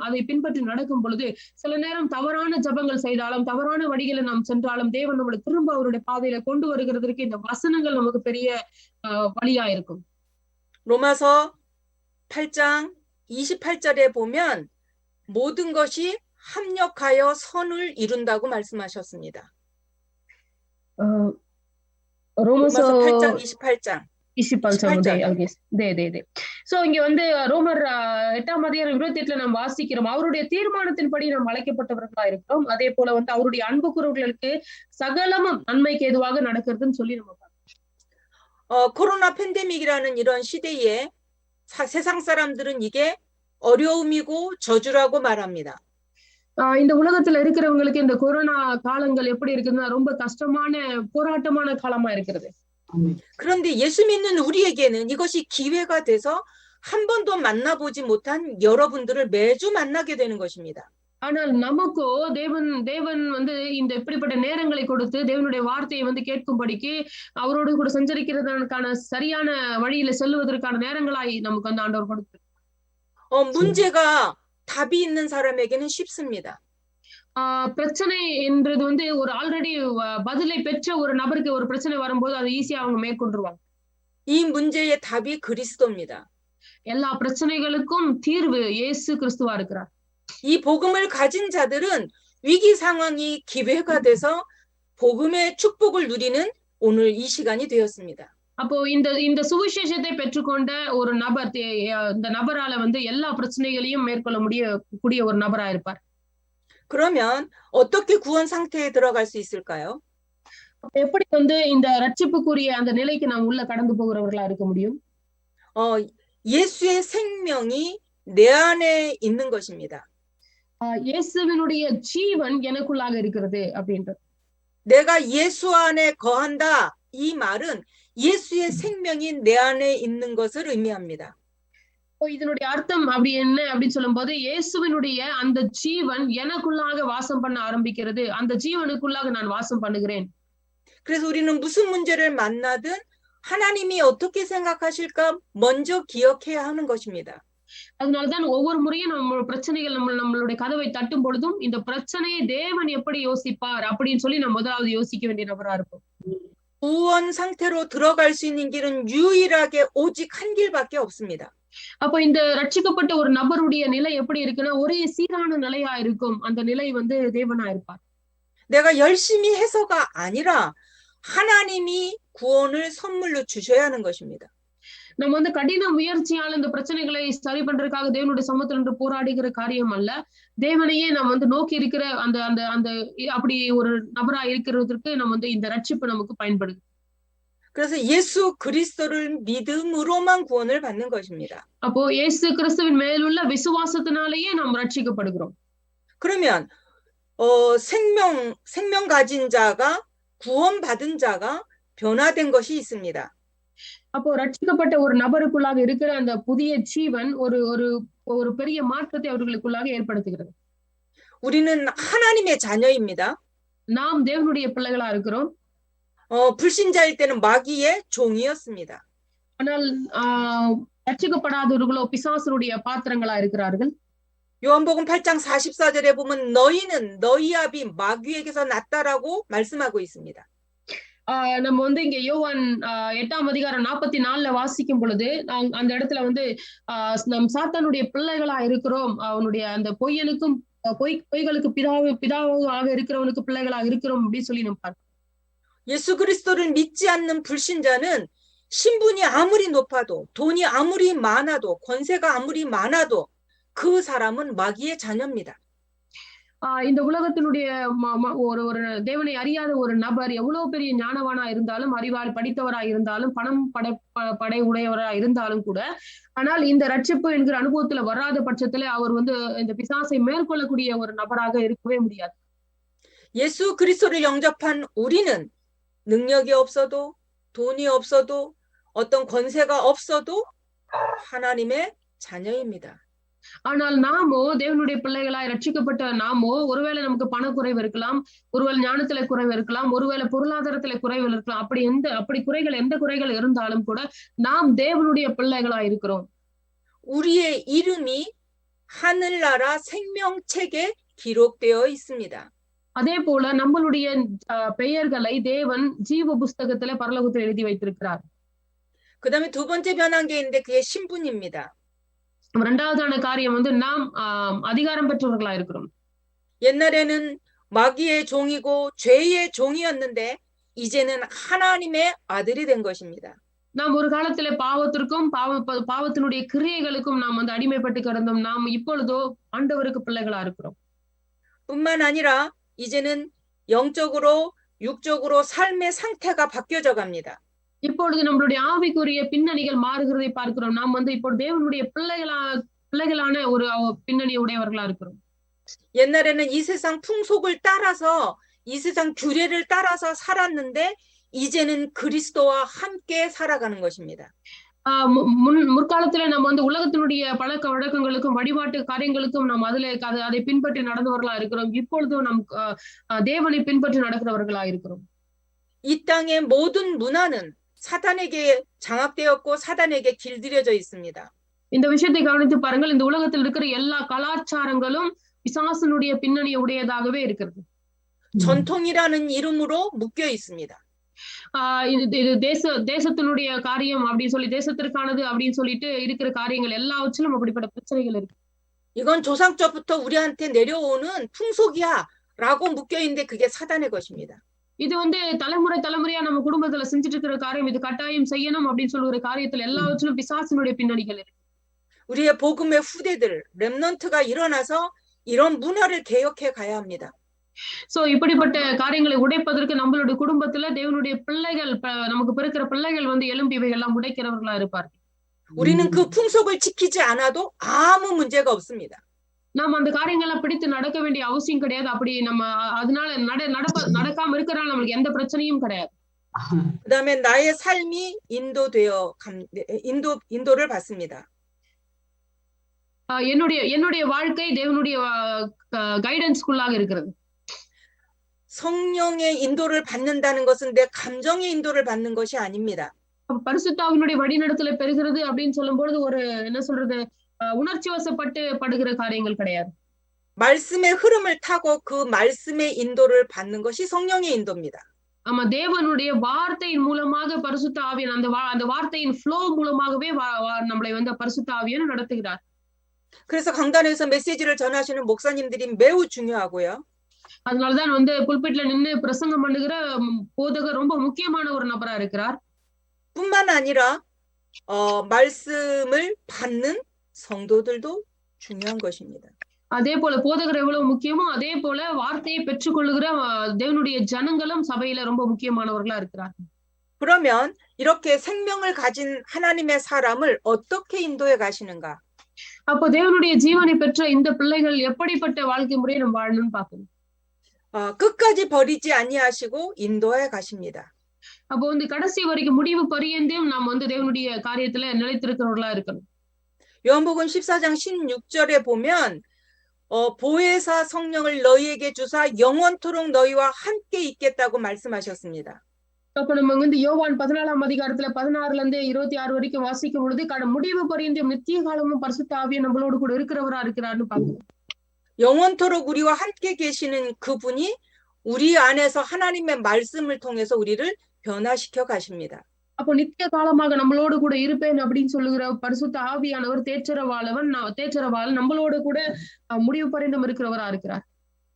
அதை பின்பற்றி நடக்கும் பொழுது சில நேரம் தவறான ஜபங்கள் செய்தாலும் தவறான வழிகளை நாம் சென்றாலும் தேவன் நம்மளை திரும்ப அவருடைய பாதையில கொண்டு வருகிறதற்கு இந்த வசனங்கள் நமக்கு பெரிய வழியா இருக்கும். 로마서 8장 28절에 보면 모든 것이 합력하여 선을 이룬다고 말씀하셨습니다. 로마서 8장 28장. 28. சோ இங்க வந்து ரோமர் 8ஆம் அதிகாரம் 28ல நாம் வாசிக்கிறோம், அவருடைய தீர்மானத்தின்படி நாம் அழைக்கப்பட்டவர்களா இருக்கிறோம். அதே போல வந்து அவருடைய அன்புக்குறவர்களுக்கு சகலமும் நன்மைக்கு ஏதுவாக நடக்கிறதுன்னு சொல்லி நம்ம பார்க்கிறோம். 코로나 팬데믹이라는 이런 시대에 세상 사람들은 이게 어려움이고 저주라고 말합니다. இந்த உலகத்துல இருக்கிறவங்களுக்கு இந்த கொரோனா காலங்கள் எப்படி இருக்குதுன்னா ரொம்ப கஷ்டமான போராட்டமான காலமா இருக்கிறது. 그런데 예수 믿는 우리에게는 이것이 기회가 돼서 한 번도 만나보지 못한 여러분들을 매주 만나게 되는 것입니다. ஆனால் நமக்கோ தேவன் வந்து இந்த இப்படிப்பட்ட நேரங்களை கொடுத்து தேவனுடைய வார்த்தையை வந்து கேட்கும்படிக்கு அவரோடு கூட சஞ்சரிக்கிறதற்கான சரியான வழியில செல்வதற்கான நேரங்களாய் நமக்கு வந்து ஆண்டவர் கொடுத்து 문제가 답이 있는 사람에게는 쉽습니다. பிரச்சனை என்றது வந்து ஒரு ஆல்ரெடி பதிலை பெற்ற ஒரு நபருக்கு ஒரு பிரச்சனை வரும்போது அது ஈஸியா அவங்க மேற்கொண்டுருவாங்க. 이 문제의 답이 그리스도입니다. எல்லா பிரச்சனைகளுக்கும் தீர்வு இயேசு கிறிஸ்துவா இருக்கிறார். 이 복음을 가진 자들은 위기 상황이 기회가 돼서 복음의 축복을 누리는 오늘 이 시간이 되었습니다. அப்போ இந்த சுவிசேஷத்தை பெற்றுக்கொண்ட ஒரு நபர் இந்த நபரால வந்து எல்லா பிரச்சனைகளையும் மேற்கொள்ள கூடிய ஒரு நபரா இருப்பார். 그러면 어떻게 구원 상태에 들어갈 수 있을까요? எப்படி வந்து இந்த ரட்சிப்புக்குரிய அந்த நிலைக்கு நாம் உள்ள கடந்து போகிறவர்களா இருக்க முடியும்? 예수의 생명이 내 안에 있는 것입니다. இயேசுவினுடைய ஜீவன் எனக்குள்ளாக இருக்கிறது அப்படின்றது. 내가 예수 안에 거한다. 이 말은 예수의 생명이 내 안에 있는 것을 의미합니다. இதனுடைய அர்த்தம் அப்படி என்ன அப்படின்னு சொல்லும்போது இயேசுவினுடைய அந்த ஜீவன் எனக்குள்ளாக வாசம் பண்ண ஆரம்பிக்கிறது. அந்த ஜீவனுக்குள்ளாக நான் வாசம் பண்ணுகிறேன். 그래서 우리는 무슨 문제를 만나든 하나님이 어떻게 생각하실까 먼저 기억해야 하는 것입니다. அதனால்தான் ஒவ்வொரு முறையும் நம்ம பிரச்சனைகள் நம்மளுடைய கதவை தட்டும் பொழுதும் இந்த பிரச்சனையை தேவன் எப்படி யோசிப்பார் அப்படின்னு சொல்லி நம்ம முதலாவது யோசிக்க வேண்டிய நபரா இருப்போம். 구원 상태로 들어갈 수 있는 길은 유일하게 오직 한 길밖에 없습니다. அப்ப இந்த ரட்சிக்கப்பட்ட ஒரு நபருடைய நிலை எப்படி இருக்குன்னா ஒரே சீரான நிலையா இருக்கும். அந்த நிலை வந்து தேவனா இருப்பார். 내가 열심히 해서가 아니라 하나님이 구원을 선물로 주셔야 하는 것입니다. நம்ம வந்து கடின முயற்சியால இந்த பிரச்சனைகளை சரி பண்றதுக்காக தேவனுடைய சமூகத்துல நின்று போராடுகிற காரியம் அல்ல. தேவனையே நாம் வந்து நோக்கி இருக்கிற அந்த அந்த அந்த அப்படி ஒரு நபரா இருக்கிறதுக்கு நம்ம வந்து இந்த ரட்சிப்பு நமக்கு பயன்படுது. 그래서 예수 그리스도를 믿음으로만 구원을 받는 것입니다. அப்போ இயேசு கிறிஸ்துவின் மேலுள்ள விசுவாசத்தினாலேயே நாம் ரட்சிக்கப்படுகிறோம். 그러면 생명 가진 자가 구원받은 자가 변화된 것이 있습니다. அப்போ ரட்சிக்கப்பட்ட ஒரு நபருக்குள்ளாக இருக்கிற அந்த புதிய ஜீவன் ஒரு ஒரு ஒரு பெரிய மாற்றத்தை அவர்களுக்குள்ளாக ஏற்படுத்துகிறது. 우리는 하나님의 자녀입니다. நாம் தேவனுடைய பிள்ளைகளா இருக்கிறோம். 불신자일 때는 마귀의 종이었습니다. ஆனால் ரட்சிக்கப்படாதவர்களோ பிசாசுடைய பாத்திரங்களா இருக்கிறார்கள். 요한복음 8장 44절에 보면 너희는 너희 아비 마귀에게서 났다라고 말씀하고 있습니다. நம்ம வந்து இங்க யோவான் 8ஆம் அதிகாரம் 44 வாசிக்கும் பொழுது அந்த இடத்துல வந்து நம் சாத்தானுடைய பிள்ளைகளா இருக்கிறோம், அவனுடைய அந்த பொய்யனுக்கும் பொய்களுக்கு பிதாவாக இருக்கிறவனுக்கு பிள்ளைகளா இருக்கிறோம் அப்படின்னு சொல்லி நம்ம பார்க்கிறோம். 예수 그리스도를 믿지 않는 불신자는 신분이 아무리 높아도 돈이 아무리 많아도 권세가 아무리 많아도 그 사람은 마귀의 자녀입니다. இந்த உலகத்தினுடைய ஒரு தேவனை அறியாத ஒரு நபர் எவ்வளவு பெரிய ஞானவானா இருந்தாலும், அறிவால் படித்தவரா இருந்தாலும், பணம் படை உடையவரா இருந்தாலும் கூட, ஆனால் இந்த ரட்சிப்பு என்கிற அனுபவத்துல வராத பட்சத்துல அவர் வந்து இந்த பிசாசை மேற்கொள்ளக்கூடிய ஒரு நபராக இருக்கவே முடியாது. 예수 그리스도를 영접한 우리는 능력이 없어도 돈이 없어도 어떤 권세가 없어도 하나님의 자녀입니다. ஆனால் நாமோ தேவனுடைய பிள்ளைகளாய் ரட்சிக்கப்பட்ட நாமோ ஒருவேளை நமக்கு பணக்குறைவு இருக்கலாம், ஒருவேளை ஞானத்துல குறைவு இருக்கலாம், ஒருவேளை பொருளாதாரத்துல குறைவு இருக்கலாம். அப்படி எந்த குறைகள் இருந்தாலும் கூட நாம் தேவனுடைய பிள்ளைகளா இருக்கிறோம். 우리의 이름이 하늘나라 생명책에 기록되어 있습니다. அதே போல நம்மளுடைய பெயர்களை தேவன் ஜீவ புஸ்தகத்துல பரலோகத்தில் எழுதி வைத்திருக்கிறார். 그다음에 두 번째 변한 게 있는데 그게 신분입니다. இரண்டாவதான காரியம் வந்து நாம் அதிகாரம் பெற்றவர்களா இருக்கிறோம். 옛날에는 마귀의 종이고 죄의 종이었는데 이제는 하나님의 아들이 된 것입니다. நாம் ஒரு காலத்துல பாவத்திற்கும் பாவத்தினுடைய கிரியைகளுக்கும் நாம் வந்து அடிமைப்பட்டு கிடந்தோம். நாம் இப்பொழுதோ ஆண்டவருக்கு பிள்ளைகளா இருக்கிறோம். 뿐만 아니라 이제는 영적으로 육적으로 삶의 상태가 바뀌어져 갑니다. இப்பொழுது நம்மளுடைய ஆவிக்குரிய பின்னணிகள் மாறுகிறதை பார்க்கிறோம். நாம் வந்து இப்போ தேவனுடைய பிள்ளைகளான ஒரு பின்னணி உடையவர்களா இருக்கிறோம். 옛날에는 이 세상 풍속을 따라서 이 세상 규례를 따라서 살았는데 이제는 그리스도와 함께 살아가는 것입니다. முற்காலத்துல நம்ம வந்து உலகத்தினுடைய பழக்க வழக்கங்களுக்கும் வழிபாட்டு காரியங்களுக்கும் நாம் அதை பின்பற்றி நடந்தவர்களா இருக்கிறோம். இப்பொழுதும் நம் தேவனை பின்பற்றி நடக்கிறவர்களா இருக்கிறோம். 이 땅의 모든 문화는 사단에게 장악되었고 사단에게 길들여져 있습니다. இந்த விஷயத்தை கவனித்து பாருங்கள். இந்த உலகத்தில் இருக்கிற எல்லா கலாச்சாரங்களும் பிசாசனுடைய பின்னணி உடையதாகவே இருக்கிறது. 전통이라는 이름으로 묶여 있습니다. இது தேசத்தினுடைய காரியம் அப்படின்னு சொல்லி, தேசத்திற்கானது அப்படின்னு சொல்லிட்டு இருக்கிற காரியங்கள் எல்லாவற்றிலும் அப்படிப்பட்ட பிரச்சனைகள் இருக்கு. 이건 조상적부터 우리한테 내려오는 풍속이야라고 묶여 있는데 그게 사단의 것입니다. இது வந்து தலைமுறையா நம்ம குடும்பத்துல செஞ்சுட்டு இருக்கிற காரியம், இது கட்டாயம் செய்யணும் அப்படின்னு சொல்லுகிற காரியத்துல எல்லாவற்றிலும் பிசாசினுடைய பின்னணிகள் இருக்கு. 우리의 복음의 후대들, 렘넌트가 일어나서 이런 문화를 개혁해 가야 합니다. சோ இப்படிப்பட்ட காரியங்களை உடைப்பதற்கு நம்மளுடைய குடும்பத்துல தேவனுடைய பிள்ளைகள், நமக்கு பிறக்கிற பிள்ளைகள் வந்து எழும்பி இவைகள்லாம் உடைக்கிறவர்களா இருப்பார்கள். 우리는 그 풍속을 지키지 않아도 아무 문제가 없습니다. நாம் அந்த காரியங்கள்லாம் பிடித்து நடக்க வேண்டிய அவசியம் கிடையாது. அப்படி நம்ம அதனால நடக்காம இருக்கிறனால நம்மளுக்கு எந்த பிரச்சனையும் கிடையாது. 그다음에 나의 삶이 인도를 받습니다. என்னுடைய வாழ்க்கை தேவனுடைய கைடன்ஸ்க்குள்ளாக இருக்கிறது. 성령의 인도를 받는다는 것은 내 감정의 인도를 받는 것이 아닙니다. பரிசுத்தாவினுடைய வழிநடத்தலை பெறுகிறது அப்படின்னு சொல்லும்போது ஒரு என்ன சொல்றது, உணர்ச்சி வசப்பட்டு படுகிற காரியங்கள் கிடையாது. 말씀의 흐름을 타고 그 말씀의 인도를 받는 것이 성령의 인도입니다. ஆமா, தேவனுடைய வார்த்தையின் மூலமாக பரிசுத்த ஆவியன் அந்த வார்த்தையின் ஃப்ளோ மூலமாகவே நம்மளை வந்து பரிசுத்த ஆவியன் நடத்துகிறார். 그래서 강단에서 메시지를 전하시는 목사님들이 매우 중요하고요. அதனாலதான் வந்து புல்பிட்ல நின்னு பிரசங்கம் பண்ணுகிற போதகர் ரொம்ப முக்கியமான ஒரு நபரா இருக்கிறார். 뿐만 아니라 말씀을 받는 성도들도 중요한 것입니다. அதே போல போதகர் எவ்வளவு முக்கியமோ அதே போல வார்த்தையை பெற்றுக்கொள்ளுகிற தேவனுடைய ஜனங்களும் சபையில ரொம்ப முக்கியமானவர்களா இருக்கிறார். 그러면 이렇게 생명을 가진 하나님의 사람을 어떻게 인도해 가시는가? அப்போ தேவனுடைய ஜீவனை பெற்ற இந்த பிள்ளைகள் எப்படிப்பட்ட வாழ்க்கை முறையை நம்ம வாழணும்னு பார்க்கணும். 끝까지 버리지 아니하시고 인도해 가십니다. அப்போ வந்து கடைசி வரைக்கும் முடிவு பரியந்தம் நாம் வந்து தேவனுடைய காரியத்துல நிலைத்திருக்கிறவர்களா இருக்கணும். 요한복음 14장 16절에 보면 보혜사 성령을 너희에게 주사 영원토록 너희와 함께 있겠다고 말씀하셨습니다. அப்ப நம்ம வந்து யோவான் 14ஆம் அதிகாரத்துல 16ல இருந்து 26 வரைக்கும் வாசிக்கும் பொழுது முடிவு பரியந்தம் நித்திய காலமும் பரிசுத்த ஆவியானவர் நம்மளோடு கூட இருக்கிறவரா இருக்கிறார்னு பார்க்கிறோம். 영원토록 우리와 함께 계시는 그분이 우리 안에서 하나님의 말씀을 통해서 우리를 변화시켜 가십니다. அப்போ நித்திய காலமாக நம்மளோடு கூட இருப்பேன் அப்படின்னு சொல்லுகிற பரிசுத்த ஆவியானவர் தேற்றரவாளன் நம்மளோடு கூட முடிவு பரிந்தம் இருக்கிறவரா இருக்கிறார்.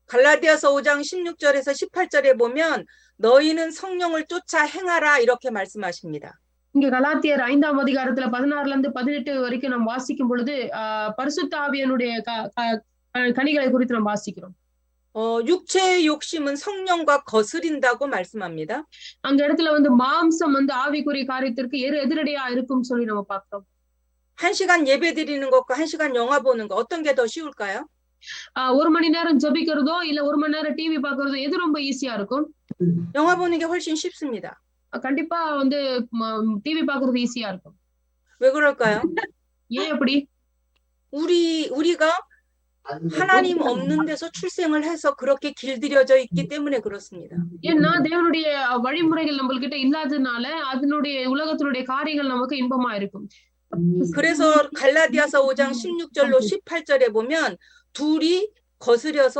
갈라디아서 5장 16절에서 18절에 보면 너희는 성령을 쫓아 행하라 이렇게 말씀하십니다. இங்க கலாத்தியர் 5ஆம் அதிகாரத்துல 16ல இருந்து 18 வரைக்கும் நாம் வாசிக்கும் பொழுது பரிசுத்த ஆவியனுடைய கனிகளை குறித்து நாம் வாசிக்கிறோம். 육체의 욕심은 성령과 거스린다고 말씀합니다. அந்த இடத்துல வந்து மாம்சம் வந்து ஆவிக்குரிய காரியத்திற்கு எதிரடையா இருக்கும் சொல்லி நம்ம பார்க்கிறோம். 1시간 예배 드리는 것과 1시간 영화 보는 거 어떤 게 더 쉬울까요? 1 மணி நேரம் ஜெபிக்கிறதோ இல்ல 1 மணி நேரம் டிவி பார்க்கிறதோ எது ரொம்ப ஈஸியா இருக்கும்? 영화 보는 게 훨씬 쉽습니다. கண்டிப்பா வந்து டிவி பார்க்கிறது ஈஸியா இருக்கும். 왜 그럴까요? ஏன் அப்படி? 우리가 하나님 없는 데서 출생을 해서 그렇게 길들여져 있기 때문에 그렇습니다. ஏன்னா தேவனுடைய வழிமுறைகள் நம்மகிட்ட இல்லாதனால அதனுடைய உலகத்தினுடைய காரியங்கள் நமக்கு இன்பமா இருக்கும். 그래서 갈라디아서 5장 16절로 18절에 보면 둘이 거스려서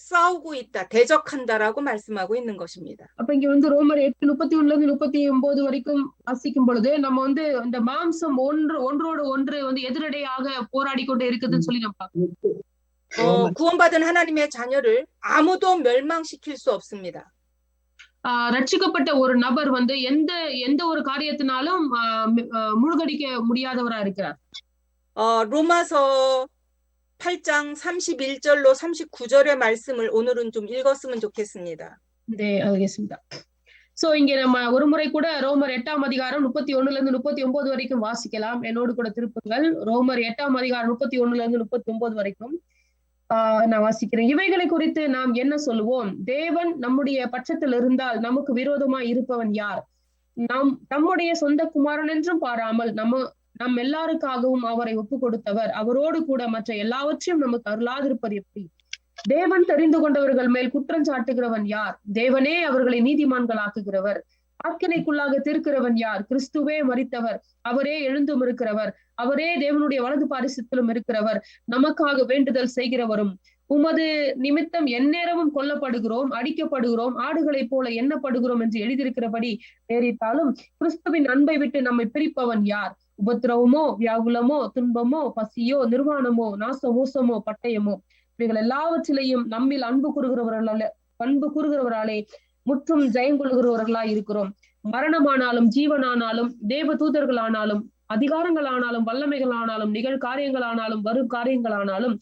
싸우고 있다, 대적한다라고 말씀하고 있는 것입니다. அப்ப இங்க வந்து ரோமர் 8:31ல இருந்து 39 வரைக்கும் வாசிக்கும் பொழுது நம்ம வந்து இந்த மாம்சம் ஒன்றோடு ஒன்று வந்து எதிரடையாக போராடி கொண்டு இருக்குதுன்னு சொல்லி நம்ம பார்க்கிறோம். 구원받은 하나님의 자녀를 아무도 멸망시킬 수 없습니다. ரட்சிக்கப்பட்ட ஒரு நபர் வந்து எந்த ஒரு காரியத்தினாலும் முழுகடிக்க முடியாதவரா இருக்கிறார். 로마서 8장 31절로 39절의 말씀을 오늘은 좀 읽었으면 좋겠습니다. 네, 알겠습니다. சோ இங்க நம்ம ஒரு முறை கூட ரோமர் 8ஆம் அதிகாரம் 31ல இருந்து 39 வரைக்கும் வாசிக்கலாம். என்னோடு கூட திருப்புங்கள். ரோமர் 8ஆம் அதிகாரம் 31ல இருந்து 39 வரைக்கும் நான் வாசிக்கிறேன். இவைகளை குறித்து நாம் என்ன சொல்லுவோம்? தேவன் நம்முடைய பட்சத்தில் இருந்தால் நமக்கு விரோதமாய் இருப்பவன் யார்? நம்முடைய சொந்த குமாரன் என்றும் பாராமல் நம் எல்லாருக்காகவும் அவரை ஒப்பு கொடுத்தவர் அவரோடு கூட மற்ற எல்லாவற்றையும் நமக்கு அருளாதிருப்பது எப்படி? தேவன் தெரிந்து கொண்டவர்கள் மேல் குற்றம் சாட்டுகிறவன் யார்? தேவனே அவர்களை நீதிமான்கள் ஆக்குகிறவர். ஆக்கினைக்குள்ளாக தீர்க்கிறவன் யார்? கிறிஸ்துவே மரித்தவர், அவரே எழுந்தும் இருக்கிறவர், அவரே தேவனுடைய வலது பாரிசத்திலும் இருக்கிறவர், நமக்காக வேண்டுதல் செய்கிறவரும். உமது நிமித்தம் எந்நேரமும் கொல்லப்படுகிறோம், அடிக்கப்படுகிறோம், ஆடுகளைப் போல எண்ணப்படுகிறோம் என்று எழுதியிருக்கிறபடி நேரிட்டாலும் கிறிஸ்துவின் அன்பை விட்டு நம்மை பிரிப்பவன் யார்? உபத்திரவமோ, வியாகுலமோ, துன்பமோ, பசியோ, நிர்வாணமோ, நாசமோசமோ, பட்டயமோ, இவைகள் எல்லாவற்றிலையும் நம்மில் அன்பு கூறுகிறவராலே முற்றும் ஜெயம் கொள்கிறவர்களாய் இருக்கிறோம். மரணமானாலும் ஜீவனானாலும் தேவ தூதர்களானாலும் அதிகாரங்களானாலும் வல்லமைகளானாலும் நிகழ்காரியங்களானாலும் வரும் காரியங்களானாலும்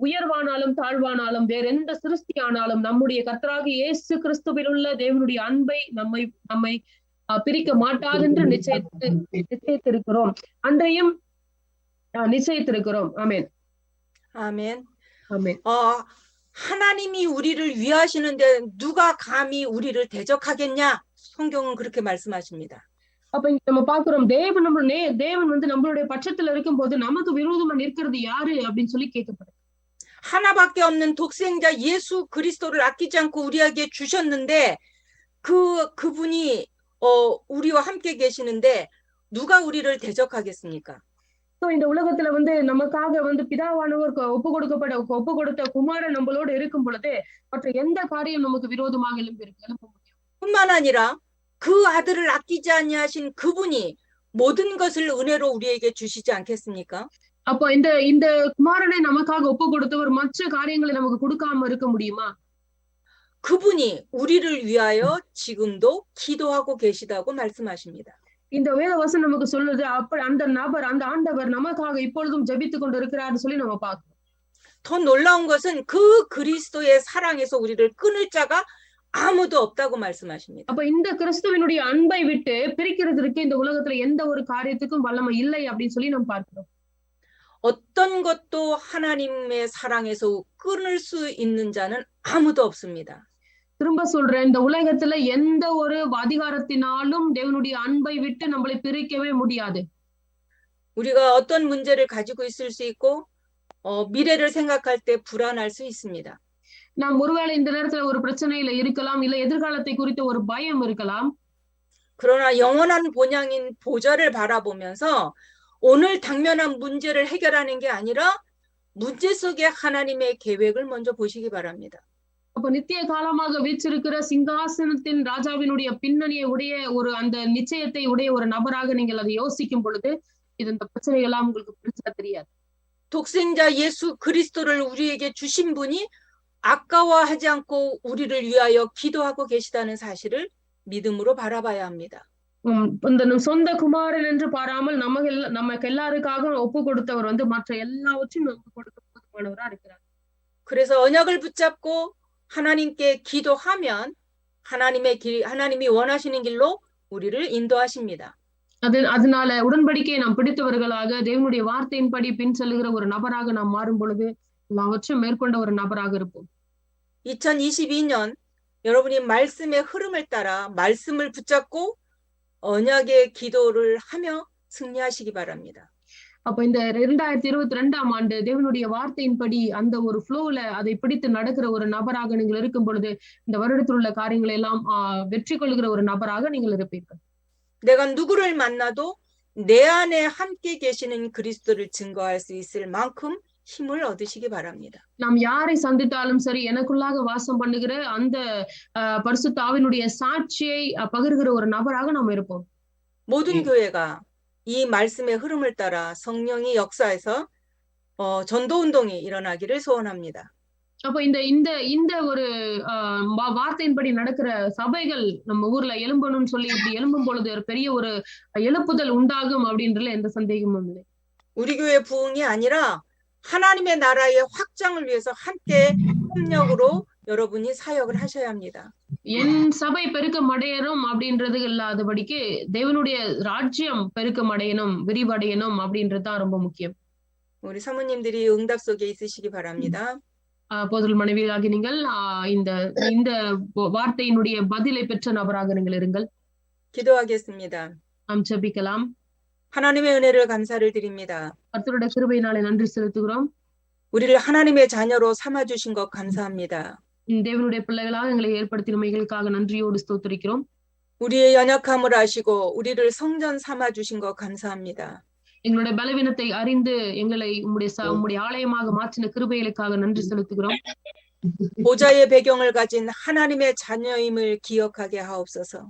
உயர்வானாலும் தாழ்வானாலும் வேற எந்த சிருஷ்டியானாலும் நம்முடைய கர்த்தராகிய இயேசு கிறிஸ்துவில் உள்ள தேவனுடைய அன்பை நம்மை பிரிக்க மாட்டாதென்று நிச்சயித்திருக்கிறோம். அன்றையும் நிச்சயித்திருக்கிறோம். ஆமென். 아멘. ஆமென். 하나님이 우리를 위하시는데 누가 감히 우리를 대적하겠냐? 성경은 그렇게 말씀하십니다. அப்ப இங்க நம்ம பாக்குறோம், தேவன் வந்து நம்மளுடைய பட்சத்துல இருக்கும் போது நமக்கு விரோதமா நிற்கிறது யாரு அப்படின்னு சொல்லி கேட்கப்படுது. 하나밖에 없는 독생자 예수 그리스도를 아끼지 않고 우리에게 주셨는데 그분이 우리와 함께 계시는데 누가 우리를 대적하겠습니까? இந்த உலகத்துல வந்து நமக்காக வந்து பிதாவானவர் ஒப்பு கொடுத்த குமாரன் நம்மளோடு இருக்கும் பொழுது மற்ற எந்த காரியம் நமக்கு விரோதமாக எழுப்ப முடியும். 뿐만 아니라 그 아들을 아끼지 아니하신 그분이 모든 것을 은혜로 우리에게 주시지 않겠습니까? அப்போ இந்த குமாரனை நமக்காக ஒப்பு கொடுத்தவர் மற்ற காரியங்களை நமக்கு கொடுக்காம இருக்க முடியுமா? 그분이 우리를 위하여 지금도 기도하고 계시다고 말씀하십니다. இந்த வேத வசனம் நமக்கு சொல்லுது, அப்ப அந்த ஆண்டவர் நமக்காக இப்பொழுதும் ஜெபித்துக் கொண்டு இருக்கிறார்னு சொல்லி நம்ம பார்க்கிறோம். 더 놀라운 것은 그 그리스도의 사랑에서 우리를 끊을 자가 아무도 없다고 말씀하십니다. அப்ப இந்த கிறிஸ்துவினுடைய அன்பை விட்டு பிரிக்கிறதுக்கு இந்த உலகத்துல எந்த ஒரு காரியத்துக்கும் வல்லமை இல்லை அப்படின்னு சொல்லி நம்ம பார்க்கிறோம். 어떤 것도 하나님의 사랑에서 끊을 수 있는 자는 아무도 없습니다. திரும்ப சொல்றேன், இந்த உலகத்துல எந்த ஒரு அதிகாரத்தினாலும் தேவனுடைய அன்பை விட்டு நம்மளை பிரிக்கவே முடியாது. 우리가 어떤 문제를 가지고 있을 수 있고 미래를 생각할 때 불안할 수 있습니다. நாம் ஒருவேளை இந்த நேரத்துல ஒரு பிரச்சனையில இருக்கலாம், இல்ல எதிர்காலத்தை குறித்த ஒரு பயம் இருக்கலாம். 그러나 영원한 본향인 보좌를 바라보면서 오늘 당면한 문제를 해결하는 게 아니라 문제 속에 하나님의 계획을 먼저 보시기 바랍니다. அப்ப நித்திய காலமாக வீற்றிருக்கிற சிங்காசனத்தின் ராஜாவினுடைய பின்னணியை உடைய ஒரு அந்த நிச்சயத்தை உடைய ஒரு நபராக நீங்கள் அதை யோசிக்கும் பொழுது இது இந்த பிரச்சனை எல்லாம் உங்களுக்கு பெருசா தெரியாது. 독생자 예수 그리스도를 우리에게 주신 분이 아까워하지 않고 우리를 위하여 기도하고 계시다는 사실을 믿음으로 바라봐야 합니다. இந்த சொந்த குமாரன் என்று பாராமல் நமக்கு எல்லாருக்காக ஒப்பு கொடுத்தவர் வந்து மற்ற எல்லாவற்றையும் நமக்கு கொடுக்க போதுமானவரா இருக்கிறார். 그래서 언약을 붙잡고 하나님께 기도하면 하나님이 원하시는 길로 우리를 인도하십니다. அதனால உடன்படிக்கையை நாம் பிடித்தவர்களாக தேவனுடைய வார்த்தையின்படி பின் செல்லுகிற ஒரு நபராக நாம் மாறும் பொழுது எல்லாவற்றையும் மேற்கொண்ட ஒரு நபராக இருப்போம். 2022년 여러분이 말씀의 흐름을 따라 말씀을 붙잡고 언약의 기도를 하며 승리하시기 바랍니다. அப்ப இந்த 2022ஆம் ஆண்டு தேவனுடைய வார்த்தையின்படி அந்த ஒரு ஃப்ளோல அதை பிடித்து நடக்கிற ஒரு நபராக நீங்கள் இருக்கும் பொழுது இந்த வருடத்தில் உள்ள காரியங்களை எல்லாம் வெற்றி கொள்கிற ஒரு நபராக நீங்கள் இருப்பீர்கள். 내가 누구를 만나도 내 안에 함께 계시는 그리스도를 증거할 수 있을 만큼 힘을 얻으시기 바랍니다. நாம் யாரை சந்தித்தாலும் சரி எனக்குள்ளாக வாசம் பண்ணுகிற அந்த பரிசுத்த ஆவியினுடைய சாட்சியை பகிர்கிற ஒரு நபராக நாம் இருப்போம். 모든 교회가 이 말씀의 흐름을 따라 성령이 역사해서 전도 운동이 일어나기를 소원합니다. அப்ப இந்த ஒரு வார்த்தையின்படி நடக்கிற சபைகள் நம்ம ஊர்ல எழும்பணும்னு சொல்லி இப்படி எழும்பும் பொழுது ஒரு பெரிய ஒரு எழுப்புதல் உண்டாகும் அப்படின்றதுல எந்த சந்தேகமும் இல்லை. 우리 교회 부흥이 아니라 하나님의 나라의 확장을 위해서 함께 협력으로 여러분이 사역을 하셔야 합니다. என் சபை பெருக்கம் அடையணும் அப்படின்றது இல்லாதபடிக்கு தேவனுடைய ராஜ்யம் பெருக்கம் அடையணும் விரிவடையணும் அப்படின்றதுதான் ரொம்ப முக்கியம். 우리 사모님들이 응답 속에 있으시기 바랍니다. போதல் மனைவியாகி நீங்கள் இந்த வார்த்தையினுடைய பதிலை பெற்ற நபராக நீங்கள் இருங்கள். 기도하겠습니다. நாம் ஜெபிக்கலாம். 하나님의 은혜를 감사를 드립니다. கர்த்தருடைய கிருபையினாலே நன்றி செலுத்துகிறோம். 우리를 하나님의 자녀로 삼아 주신 것 감사합니다. தேவனுடைய பிள்ளைகளாக எங்களை ஏற்படுத்தினமைகளுக்காக நன்றியோடு ஸ்தோத்திரிக்கிறோம். 우리의 연약함을 아시고 우리를 성전 삼아 주신 것 감사합니다. எங்களுடைய பலவீனத்தை அறிந்து எங்களை உம்முடைய ஆலயமாக மாற்றின கிருபைகளுக்காக நன்றி செலுத்துகிறோம். 보좌의 배경을 가진 하나님의 자녀임을 기억하게 하옵소서.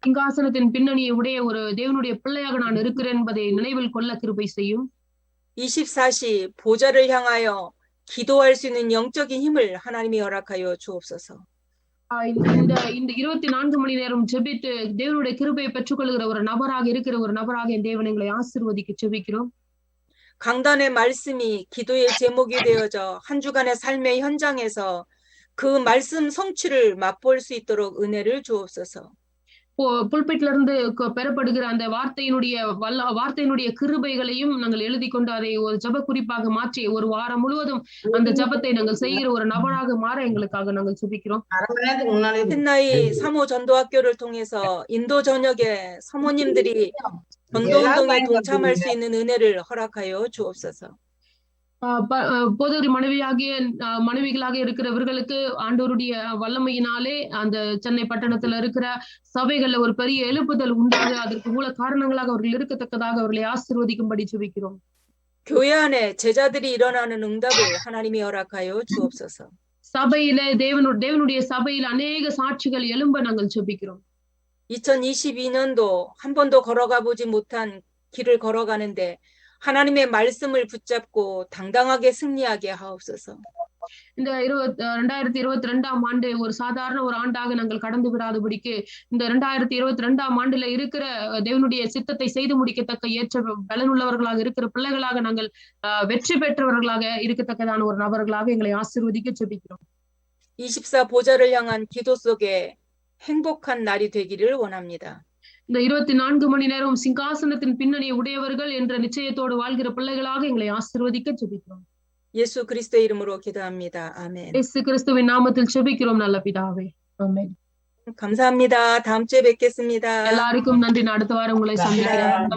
சிங்காசனத்தின் பின்னணியை உடைய ஒரு தேவனுடைய பிள்ளையாக நான் இருக்கிறேன் என்பதை நினைவில் கொள்ள கிருபை செய்யும். 24시 보좌를 향하여 기도할 수 있는 영적인 힘을 하나님이 허락하여 주옵소서. இந்த 24 மணி நேரம் ஜெபித்து தேவனுடைய கிருபையை பெற்றுக்கொள்கிற ஒரு நபராக இருக்கிற ஒரு நபராக என் தேவன் எங்களை ஆசீர்வதிக்க ஜெபிக்கிறோம். 강단의 말씀이 기도의 제목이 되어져 한 주간의 삶의 현장에서 그 말씀 성취를 맛볼 수 있도록 은혜를 주옵소서. புல்பிட்ல இருந்து பெறப்படுகிற அந்த வார்த்தையினுடைய கிருபைகளையும் நாங்கள் எழுதி கொண்டு அதை ஒரு ஜப குறிப்பாக மாற்றி ஒரு வாரம் முழுவதும் அந்த ஜபத்தை நாங்கள் செய்கிற ஒரு நபராக மாற எங்களுக்காக நாங்கள் ஜெபிக்கிறோம். 햇나이 사모 전도학교를 통해서 인도 전역에 사모님들이 전도 운동에 동참할 수 있는 은혜를 허락하여 주옵소서. போதகர் மனைவிகளாக இருக்கிறவர்களுக்கு ஆண்டவருடைய வல்லமையினாலே அந்த சென்னை பட்டணத்துல இருக்கிற சபைகள்ல ஒரு பெரிய எழுப்புதல் உண்டாக அதற்கு மூல காரணங்களாக அவர்கள் இருக்கத்தக்கதாக அவர்களை ஆசீர்வதிக்கும்படி ஜெபிக்கிறோம். 교회 안에 제자들이 일어나는 응답을 하나님이 허락하여 주옵소서. சபையில தேவனுடைய சபையில் அநேக சாட்சிகள் எழும்ப நாங்கள் ஜெபிக்கிறோம். 2022년도 한 번도 걸어가 보지 못한 길을 걸어가는데 하나님의 말씀을 붙잡고 당당하게 승리하게 하옵소서. இந்த 2022ஆம் ஆண்டு ஒரு சாதாரண ஒரு ஆண்டாக நாங்கள் கடந்து விடாதபடிக்கு இந்த 2022ஆம் ஆண்டுல இருக்கிற தேவனுடைய சித்தத்தை செய்து முடிக்கத்தக்க ஏற்ற பலனுள்ளவர்களாக இருக்கிற பிள்ளைகளாக நாங்கள் வெற்றி பெற்றவர்களாக இருக்கத்தக்கதான ஒரு நபர்களாக எங்களை ஆசீர்வதிக்க ஜெபிக்கிறோம். 24 보좌를 향한 기도 속에 행복한 날이 되기를 원합니다. இந்த 24 மணி நேரம் சிங்காசனத்தின் பின்னணியை உடையவர்கள் என்ற நிச்சயத்தோடு வாழ்கிற பிள்ளைகளாக எங்களை ஆசீர்வதிக்க ஜெபிக்கிறோம். 예수 그리스도의 이름으로 기도합니다. 아멘. இயேசு கிறிஸ்துவின் நாமத்தில் ஜெபிக்கிறோம் நல்ல பிதாவே. ஆமென். 감사합니다. 다음 주에 뵙겠습니다. எல்லாருக்கும் நன்றி. நான் அடுத்த வாரம் உங்களை சந்திக்கிறேன்.